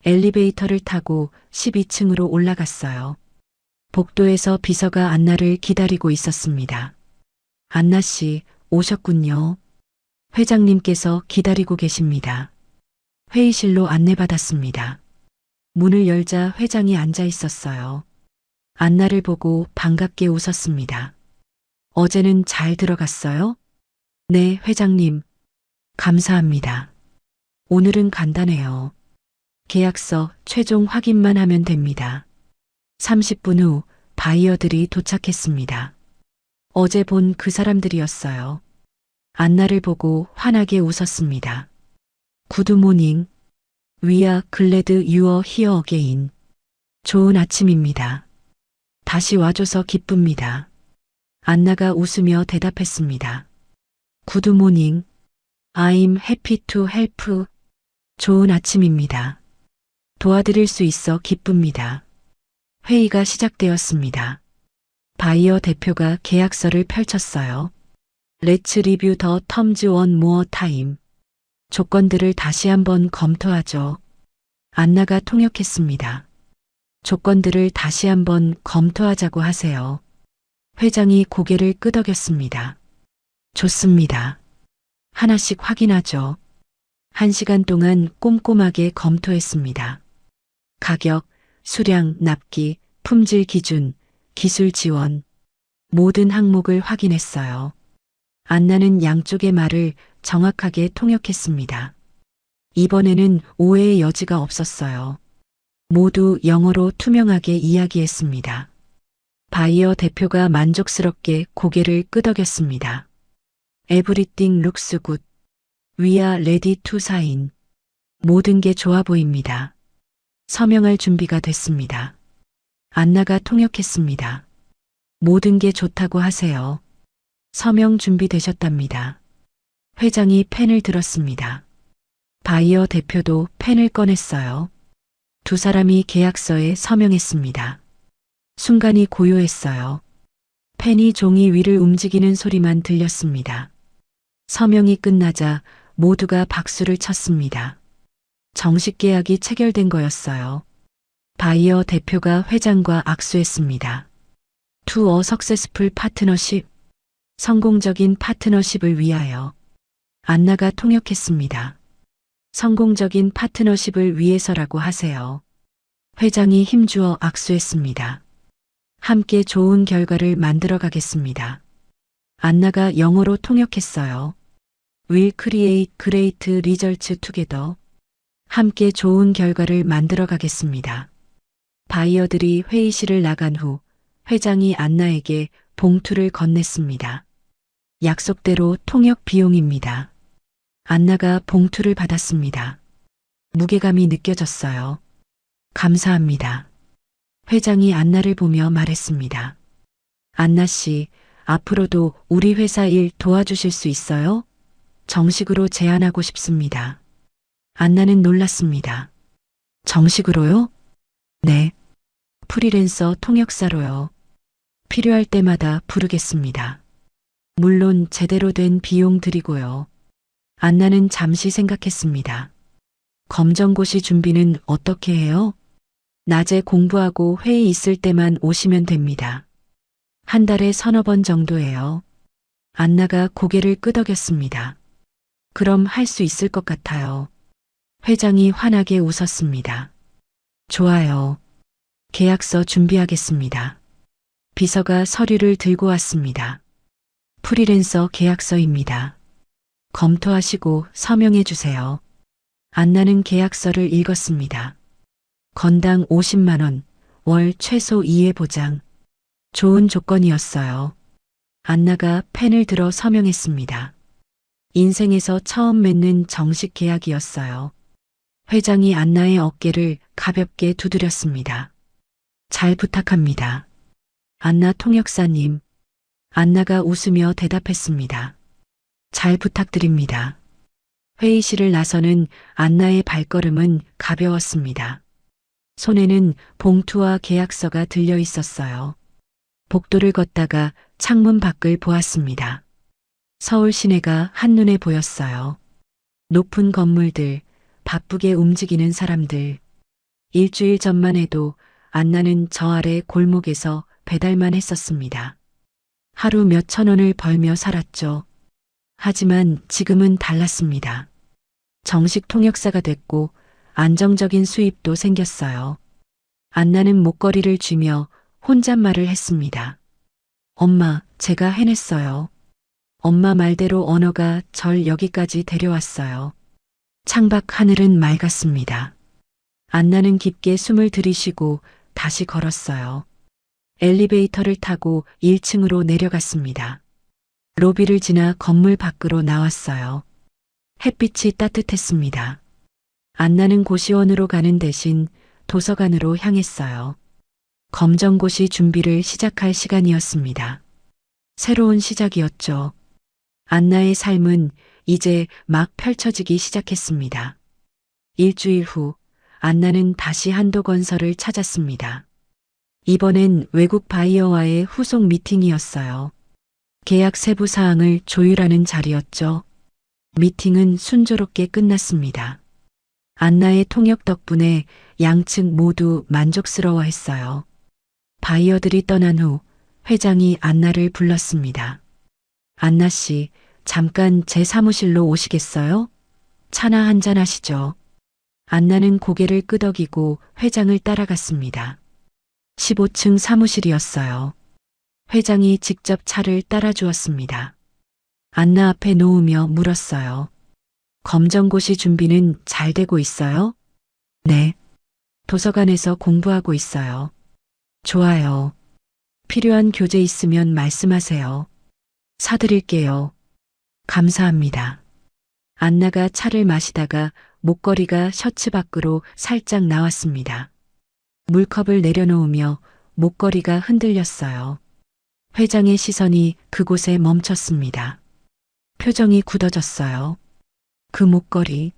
엘리베이터를 타고 12층으로 올라갔어요. 복도에서 비서가 안나를 기다리고 있었습니다. 안나 씨, 오셨군요. 회장님께서 기다리고 계십니다. 회의실로 안내받았습니다. 문을 열자 회장이 앉아 있었어요. 안나를 보고 반갑게 웃었습니다. 어제는 잘 들어갔어요? 네, 회장님. 감사합니다. 오늘은 간단해요. 계약서 최종 확인만 하면 됩니다. 30분 후 바이어들이 도착했습니다. 어제 본 그 사람들이었어요. 안나를 보고 환하게 웃었습니다. 굿모닝. We are glad you are here again. 좋은 아침입니다. 다시 와줘서 기쁩니다. 안나가 웃으며 대답했습니다. 굿모닝. I'm happy to help. 좋은 아침입니다. 도와드릴 수 있어 기쁩니다. 회의가 시작되었습니다. 바이어 대표가 계약서를 펼쳤어요. Let's review the terms one more time. 조건들을 다시 한번 검토하죠. 안나가 통역했습니다. 조건들을 다시 한번 검토하자고 하세요. 회장이 고개를 끄덕였습니다. 좋습니다. 하나씩 확인하죠. 1시간 동안 꼼꼼하게 검토했습니다. 가격, 수량, 납기, 품질 기준, 기술 지원, 모든 항목을 확인했어요. 안나는 양쪽의 말을 정확하게 통역했습니다. 이번에는 오해의 여지가 없었어요. 모두 영어로 투명하게 이야기했습니다. 바이어 대표가 만족스럽게 고개를 끄덕였습니다. Everything looks good. We are ready to sign. 모든 게 좋아 보입니다. 서명할 준비가 됐습니다. 안나가 통역했습니다. 모든 게 좋다고 하세요. 서명 준비되셨답니다. 회장이 펜을 들었습니다. 바이어 대표도 펜을 꺼냈어요. 두 사람이 계약서에 서명했습니다. 순간이 고요했어요. 펜이 종이 위를 움직이는 소리만 들렸습니다. 서명이 끝나자 모두가 박수를 쳤습니다. 정식 계약이 체결된 거였어요. 바이어 대표가 회장과 악수했습니다. To a successful partnership. 성공적인 파트너십을 위하여. 안나가 통역했습니다. 성공적인 파트너십을 위해서라고 하세요. 회장이 힘주어 악수했습니다. 함께 좋은 결과를 만들어 가겠습니다. 안나가 영어로 통역했어요. We'll create great results together. 함께 좋은 결과를 만들어 가겠습니다. 바이어들이 회의실을 나간 후 회장이 안나에게 봉투를 건넸습니다. 약속대로 통역 비용입니다. 안나가 봉투를 받았습니다. 무게감이 느껴졌어요. 감사합니다. 회장이 안나를 보며 말했습니다. 안나 씨, 앞으로도 우리 회사 일 도와주실 수 있어요? 정식으로 제안하고 싶습니다. 안나는 놀랐습니다. 정식으로요? 네. 프리랜서 통역사로요. 필요할 때마다 부르겠습니다. 물론 제대로 된 비용 드리고요. 안나는 잠시 생각했습니다. 검정고시 준비는 어떻게 해요? 낮에 공부하고 회의 있을 때만 오시면 됩니다. 한 달에 서너 번 정도예요. 안나가 고개를 끄덕였습니다. 그럼 할 수 있을 것 같아요. 회장이 환하게 웃었습니다. 좋아요. 계약서 준비하겠습니다. 비서가 서류를 들고 왔습니다. 프리랜서 계약서입니다. 검토하시고 서명해 주세요. 안나는 계약서를 읽었습니다. 건당 50만 원, 월 최소 2회 보장. 좋은 조건이었어요. 안나가 펜을 들어 서명했습니다. 인생에서 처음 맺는 정식 계약이었어요. 회장이 안나의 어깨를 가볍게 두드렸습니다. 잘 부탁합니다. 안나 통역사님. 안나가 웃으며 대답했습니다. 잘 부탁드립니다. 회의실을 나서는 안나의 발걸음은 가벼웠습니다. 손에는 봉투와 계약서가 들려 있었어요. 복도를 걷다가 창문 밖을 보았습니다. 서울 시내가 한눈에 보였어요. 높은 건물들, 바쁘게 움직이는 사람들. 일주일 전만 해도 안나는 저 아래 골목에서 배달만 했었습니다. 하루 몇천 원을 벌며 살았죠. 하지만 지금은 달랐습니다. 정식 통역사가 됐고 안정적인 수입도 생겼어요. 안나는 목걸이를 쥐며 혼잣말을 했습니다. 엄마, 제가 해냈어요. 엄마 말대로 언어가 절 여기까지 데려왔어요. 창밖 하늘은 맑았습니다. 안나는 깊게 숨을 들이쉬고 다시 걸었어요. 엘리베이터를 타고 1층으로 내려갔습니다. 로비를 지나 건물 밖으로 나왔어요. 햇빛이 따뜻했습니다. 안나는 고시원으로 가는 대신 도서관으로 향했어요. 검정고시 준비를 시작할 시간이었습니다. 새로운 시작이었죠. 안나의 삶은 이제 막 펼쳐지기 시작했습니다. 일주일 후 안나는 다시 한도건설을 찾았습니다. 이번엔 외국 바이어와의 후속 미팅이었어요. 계약 세부 사항을 조율하는 자리였죠. 미팅은 순조롭게 끝났습니다. 안나의 통역 덕분에 양측 모두 만족스러워했어요. 바이어들이 떠난 후 회장이 안나를 불렀습니다. 안나 씨, 잠깐 제 사무실로 오시겠어요? 차나 한잔 하시죠. 안나는 고개를 끄덕이고 회장을 따라갔습니다. 15층 사무실이었어요. 회장이 직접 차를 따라주었습니다. 안나 앞에 놓으며 물었어요. 검정고시 준비는 잘 되고 있어요? 네. 도서관에서 공부하고 있어요. 좋아요. 필요한 교재 있으면 말씀하세요. 사드릴게요. 감사합니다. 안나가 차를 마시다가 목걸이가 셔츠 밖으로 살짝 나왔습니다. 물컵을 내려놓으며 목걸이가 흔들렸어요. 회장의 시선이 그곳에 멈췄습니다. 표정이 굳어졌어요. 그 목걸이.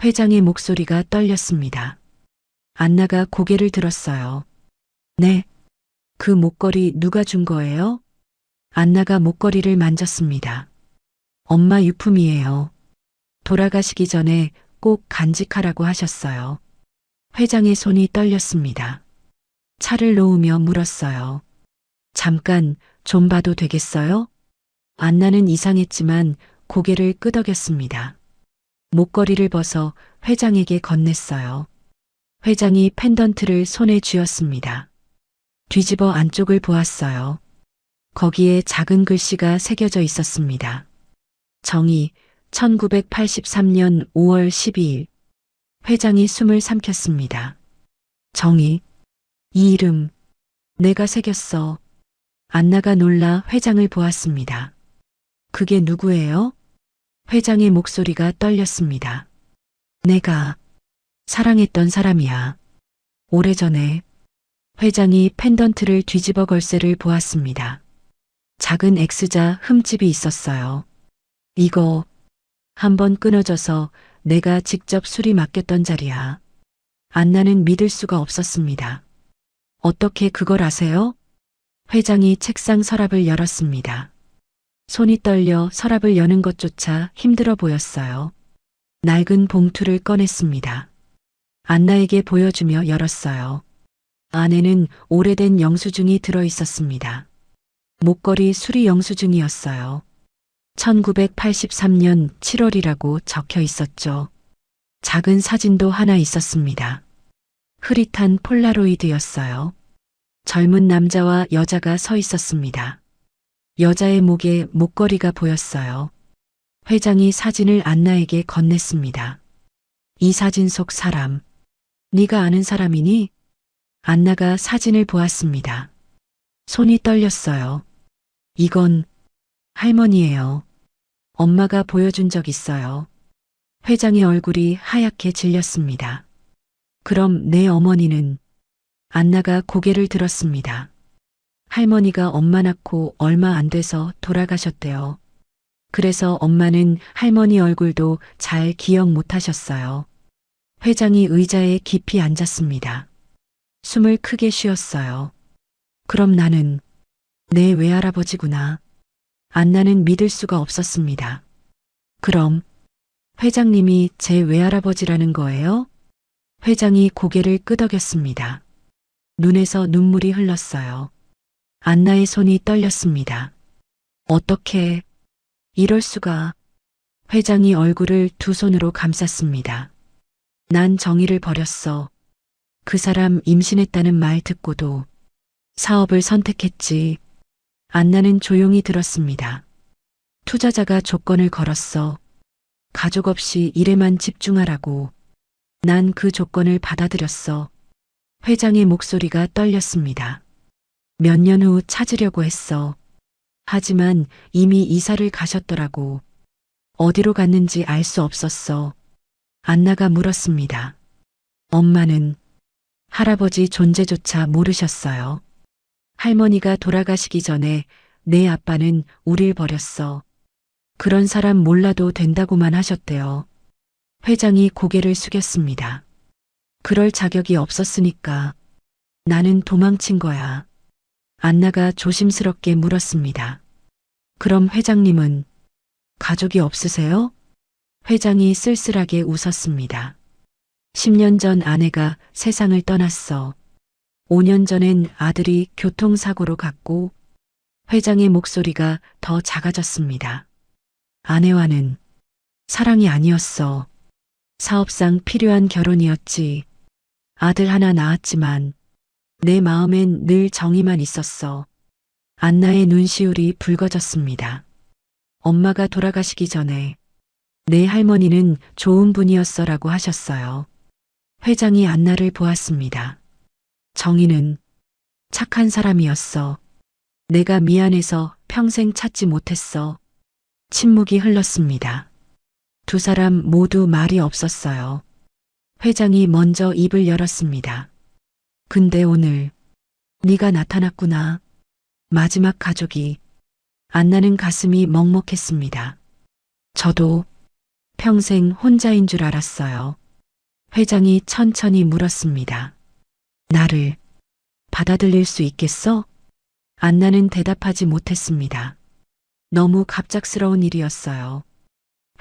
회장의 목소리가 떨렸습니다. 안나가 고개를 들었어요. 네. 그 목걸이 누가 준 거예요? 안나가 목걸이를 만졌습니다. 엄마 유품이에요. 돌아가시기 전에 꼭 간직하라고 하셨어요. 회장의 손이 떨렸습니다. 차를 놓으며 물었어요. 잠깐 좀 봐도 되겠어요? 안나는 이상했지만 고개를 끄덕였습니다. 목걸이를 벗어 회장에게 건넸어요. 회장이 펜던트를 손에 쥐었습니다. 뒤집어 안쪽을 보았어요. 거기에 작은 글씨가 새겨져 있었습니다. 정의 1983년 5월 12일. 회장이 숨을 삼켰습니다. 정의. 이 이름 내가 새겼어. 안나가 놀라 회장을 보았습니다. 그게 누구예요? 회장의 목소리가 떨렸습니다. 내가 사랑했던 사람이야. 오래전에. 회장이 펜던트를 뒤집어 걸쇠를 보았습니다. 작은 X자 흠집이 있었어요. 이거 한번 끊어져서 내가 직접 수리 맡겼던 자리야. 안나는 믿을 수가 없었습니다. 어떻게 그걸 아세요? 회장이 책상 서랍을 열었습니다. 손이 떨려 서랍을 여는 것조차 힘들어 보였어요. 낡은 봉투를 꺼냈습니다. 안나에게 보여주며 열었어요. 안에는 오래된 영수증이 들어 있었습니다. 목걸이 수리 영수증이었어요. 1983년 7월이라고 적혀 있었죠. 작은 사진도 하나 있었습니다. 흐릿한 폴라로이드였어요. 젊은 남자와 여자가 서 있었습니다. 여자의 목에 목걸이가 보였어요. 회장이 사진을 안나에게 건넸습니다. 이 사진 속 사람, 네가 아는 사람이니? 안나가 사진을 보았습니다. 손이 떨렸어요. 이건 할머니예요. 엄마가 보여준 적 있어요. 회장의 얼굴이 하얗게 질렸습니다. 그럼 내 어머니는? 안나가 고개를 들었습니다. 할머니가 엄마 낳고 얼마 안 돼서 돌아가셨대요. 그래서 엄마는 할머니 얼굴도 잘 기억 못 하셨어요. 회장이 의자에 깊이 앉았습니다. 숨을 크게 쉬었어요. 그럼 나는 내 외할아버지구나. 안나는 믿을 수가 없었습니다. 그럼 회장님이 제 외할아버지라는 거예요? 회장이 고개를 끄덕였습니다. 눈에서 눈물이 흘렀어요. 안나의 손이 떨렸습니다. 어떻게 이럴 수가. 회장이 얼굴을 두 손으로 감쌌습니다. 난 정의를 버렸어. 그 사람 임신했다는 말 듣고도 사업을 선택했지. 안나는 조용히 들었습니다. 투자자가 조건을 걸었어. 가족 없이 일에만 집중하라고. 난 그 조건을 받아들였어. 회장의 목소리가 떨렸습니다. 몇 년 후 찾으려고 했어. 하지만 이미 이사를 가셨더라고. 어디로 갔는지 알 수 없었어. 안나가 물었습니다. 엄마는 할아버지 존재조차 모르셨어요. 할머니가 돌아가시기 전에 내 아빠는 우릴 버렸어. 그런 사람 몰라도 된다고만 하셨대요. 회장이 고개를 숙였습니다. 그럴 자격이 없었으니까 나는 도망친 거야. 안나가 조심스럽게 물었습니다. 그럼 회장님은 가족이 없으세요? 회장이 쓸쓸하게 웃었습니다. 10년 전 아내가 세상을 떠났어. 5년 전엔 아들이 교통사고로 갔고. 회장의 목소리가 더 작아졌습니다. 아내와는 사랑이 아니었어. 사업상 필요한 결혼이었지. 아들 하나 낳았지만 내 마음엔 늘 정이만 있었어. 안나의 눈시울이 붉어졌습니다. 엄마가 돌아가시기 전에 내 할머니는 좋은 분이었어라고 하셨어요. 회장이 안나를 보았습니다. 정희는 착한 사람이었어. 내가 미안해서 평생 찾지 못했어. 침묵이 흘렀습니다. 두 사람 모두 말이 없었어요. 회장이 먼저 입을 열었습니다. 근데 오늘 네가 나타났구나. 마지막 가족이. 안나는 가슴이 먹먹했습니다. 저도 평생 혼자인 줄 알았어요. 회장이 천천히 물었습니다. 나를 받아들일 수 있겠어? 안나는 대답하지 못했습니다. 너무 갑작스러운 일이었어요.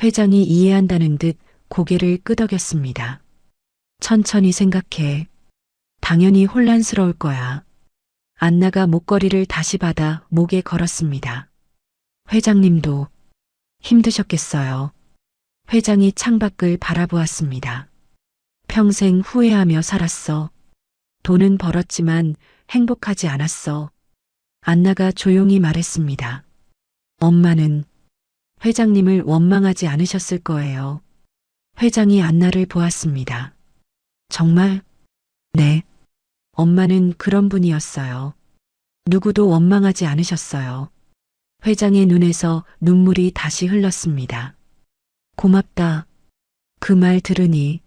회장이 이해한다는 듯 고개를 끄덕였습니다. 천천히 생각해. 당연히 혼란스러울 거야. 안나가 목걸이를 다시 받아 목에 걸었습니다. 회장님도 힘드셨겠어요. 회장이 창밖을 바라보았습니다. 평생 후회하며 살았어. 돈은 벌었지만 행복하지 않았어. 안나가 조용히 말했습니다. 엄마는 회장님을 원망하지 않으셨을 거예요. 회장이 안나를 보았습니다. 정말? 네. 엄마는 그런 분이었어요. 누구도 원망하지 않으셨어요. 회장의 눈에서 눈물이 다시 흘렀습니다. 고맙다. 그 말 들으니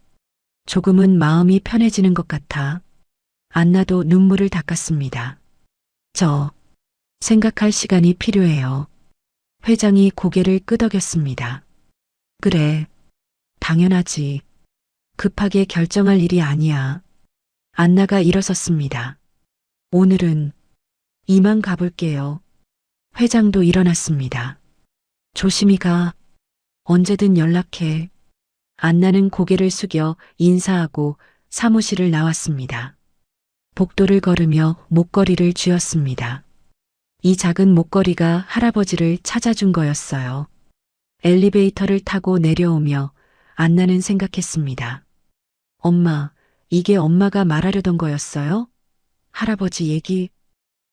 조금은 마음이 편해지는 것 같아. 안나도 눈물을 닦았습니다. 저 생각할 시간이 필요해요. 회장이 고개를 끄덕였습니다. 그래, 당연하지. 급하게 결정할 일이 아니야. 안나가 일어섰습니다. 오늘은 이만 가볼게요. 회장도 일어났습니다. 조심히 가. 언제든 연락해. 안나는 고개를 숙여 인사하고 사무실을 나왔습니다. 복도를 걸으며 목걸이를 쥐었습니다. 이 작은 목걸이가 할아버지를 찾아준 거였어요. 엘리베이터를 타고 내려오며 안나는 생각했습니다. 엄마, 이게 엄마가 말하려던 거였어요? 할아버지 얘기.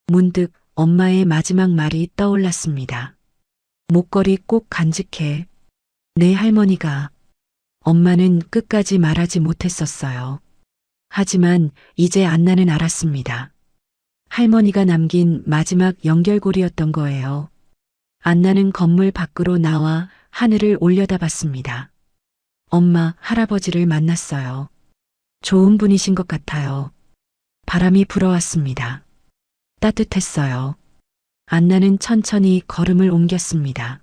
문득 엄마의 마지막 말이 떠올랐습니다. 목걸이 꼭 간직해. 내 할머니가. 엄마는 끝까지 말하지 못했었어요. 하지만 이제 안나는 알았습니다. 할머니가 남긴 마지막 연결고리였던 거예요. 안나는 건물 밖으로 나와 하늘을 올려다봤습니다. 엄마, 할아버지를 만났어요. 좋은 분이신 것 같아요. 바람이 불어왔습니다. 따뜻했어요. 안나는 천천히 걸음을 옮겼습니다.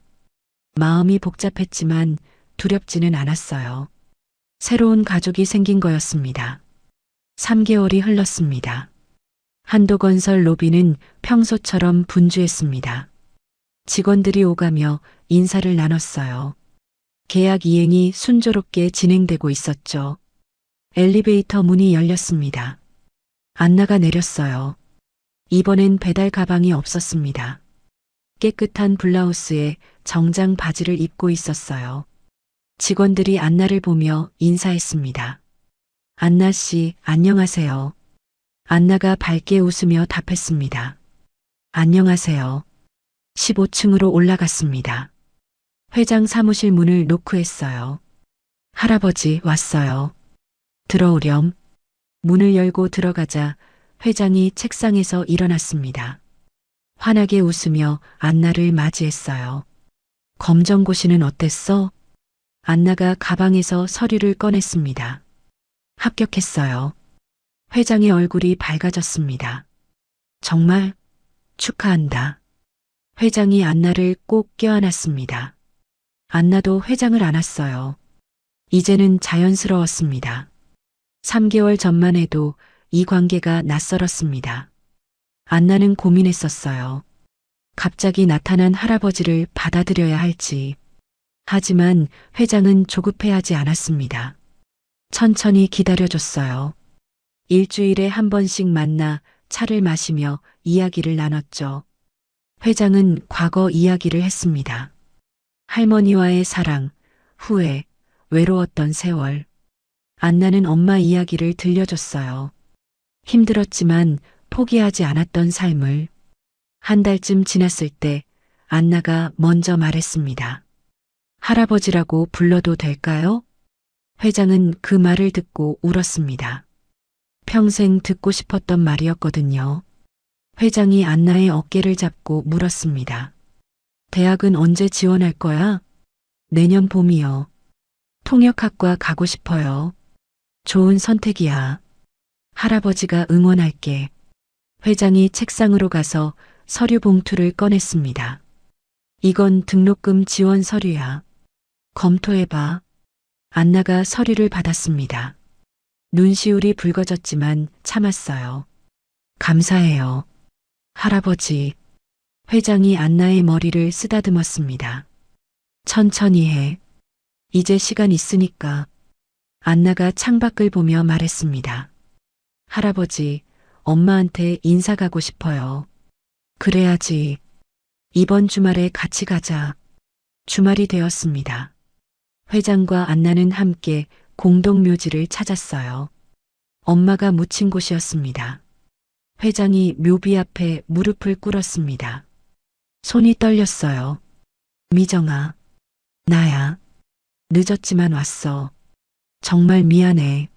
마음이 복잡했지만 두렵지는 않았어요. 새로운 가족이 생긴 거였습니다. 3개월이 흘렀습니다. 한도건설 로비는 평소처럼 분주했습니다. 직원들이 오가며 인사를 나눴어요. 계약 이행이 순조롭게 진행되고 있었죠. 엘리베이터 문이 열렸습니다. 안나가 내렸어요. 이번엔 배달 가방이 없었습니다. 깨끗한 블라우스에 정장 바지를 입고 있었어요. 직원들이 안나를 보며 인사했습니다. 안나 씨, 안녕하세요. 안나가 밝게 웃으며 답했습니다. 안녕하세요. 15층으로 올라갔습니다. 회장 사무실 문을 노크했어요. 할아버지 왔어요. 들어오렴. 문을 열고 들어가자 회장이 책상에서 일어났습니다. 환하게 웃으며 안나를 맞이했어요. 검정고시는 어땠어? 안나가 가방에서 서류를 꺼냈습니다. 합격했어요. 회장의 얼굴이 밝아졌습니다. 정말 축하한다. 회장이 안나를 꼭 껴안았습니다. 안나도 회장을 안았어요. 이제는 자연스러웠습니다. 3개월 전만 해도 이 관계가 낯설었습니다. 안나는 고민했었어요. 갑자기 나타난 할아버지를 받아들여야 할지. 하지만 회장은 조급해하지 않았습니다. 천천히 기다려줬어요. 일주일에 한 번씩 만나 차를 마시며 이야기를 나눴죠. 회장은 과거 이야기를 했습니다. 할머니와의 사랑, 후회, 외로웠던 세월. 안나는 엄마 이야기를 들려줬어요. 힘들었지만 포기하지 않았던 삶을. 한 달쯤 지났을 때 안나가 먼저 말했습니다. 할아버지라고 불러도 될까요? 회장은 그 말을 듣고 울었습니다. 평생 듣고 싶었던 말이었거든요. 회장이 안나의 어깨를 잡고 물었습니다. 대학은 언제 지원할 거야? 내년 봄이요. 통역학과 가고 싶어요. 좋은 선택이야. 할아버지가 응원할게. 회장이 책상으로 가서 서류 봉투를 꺼냈습니다. 이건 등록금 지원 서류야. 검토해봐. 안나가 서류를 받았습니다. 눈시울이 붉어졌지만 참았어요. 감사해요. 할아버지. 회장이 안나의 머리를 쓰다듬었습니다. 천천히 해. 이제 시간 있으니까. 안나가 창밖을 보며 말했습니다. 할아버지, 엄마한테 인사 가고 싶어요. 그래야지. 이번 주말에 같이 가자. 주말이 되었습니다. 회장과 안나는 함께 공동묘지를 찾았어요. 엄마가 묻힌 곳이었습니다. 회장이 묘비 앞에 무릎을 꿇었습니다. 손이 떨렸어요. 미정아, 나야. 늦었지만 왔어. 정말 미안해.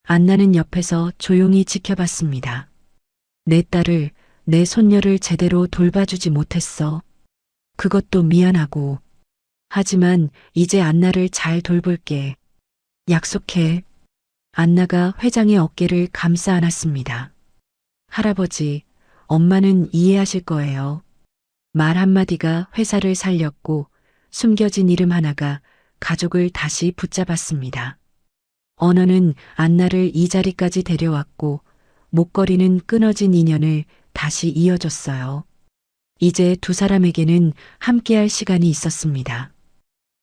안나는 옆에서 조용히 지켜봤습니다. 내 딸을, 내 손녀를 제대로 돌봐주지 못했어. 그것도 미안하고. 하지만 이제 안나를 잘 돌볼게. 약속해. 안나가 회장의 어깨를 감싸 안았습니다. 할아버지, 엄마는 이해하실 거예요. 말 한마디가 회사를 살렸고 숨겨진 이름 하나가 가족을 다시 붙잡았습니다. 언어는 안나를 이 자리까지 데려왔고 목걸이는 끊어진 인연을 다시 이어줬어요. 이제 두 사람에게는 함께할 시간이 있었습니다.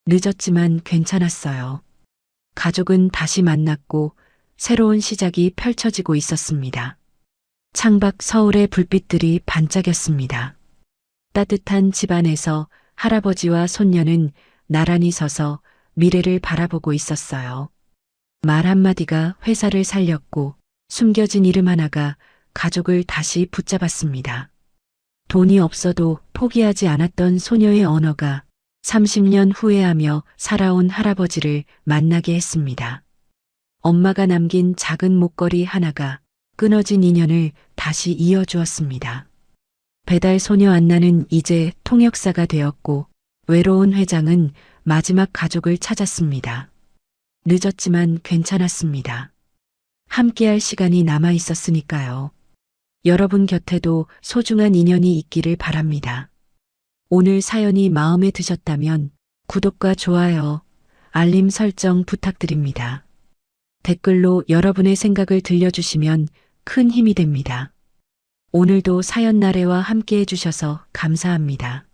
늦었지만 괜찮았어요. 가족은 다시 만났고 새로운 시작이 펼쳐지고 있었습니다. 창밖 서울의 불빛들이 반짝였습니다. 따뜻한 집안에서 할아버지와 손녀는 나란히 서서 미래를 바라보고 있었어요. 말 한마디가 회사를 살렸고 숨겨진 이름 하나가 가족을 다시 붙잡았습니다. 돈이 없어도 포기하지 않았던 소녀의 언어가 30년 후회하며 살아온 할아버지를 만나게 했습니다. 엄마가 남긴 작은 목걸이 하나가 끊어진 인연을 다시 이어주었습니다. 배달 소녀 안나는 이제 통역사가 되었고 외로운 회장은 마지막 가족을 찾았습니다. 늦었지만 괜찮았습니다. 함께할 시간이 남아 있었으니까요. 여러분 곁에도 소중한 인연이 있기를 바랍니다. 오늘 사연이 마음에 드셨다면 구독과 좋아요, 알림 설정 부탁드립니다. 댓글로 여러분의 생각을 들려주시면 큰 힘이 됩니다. 오늘도 사연 나래와 함께 해주셔서 감사합니다.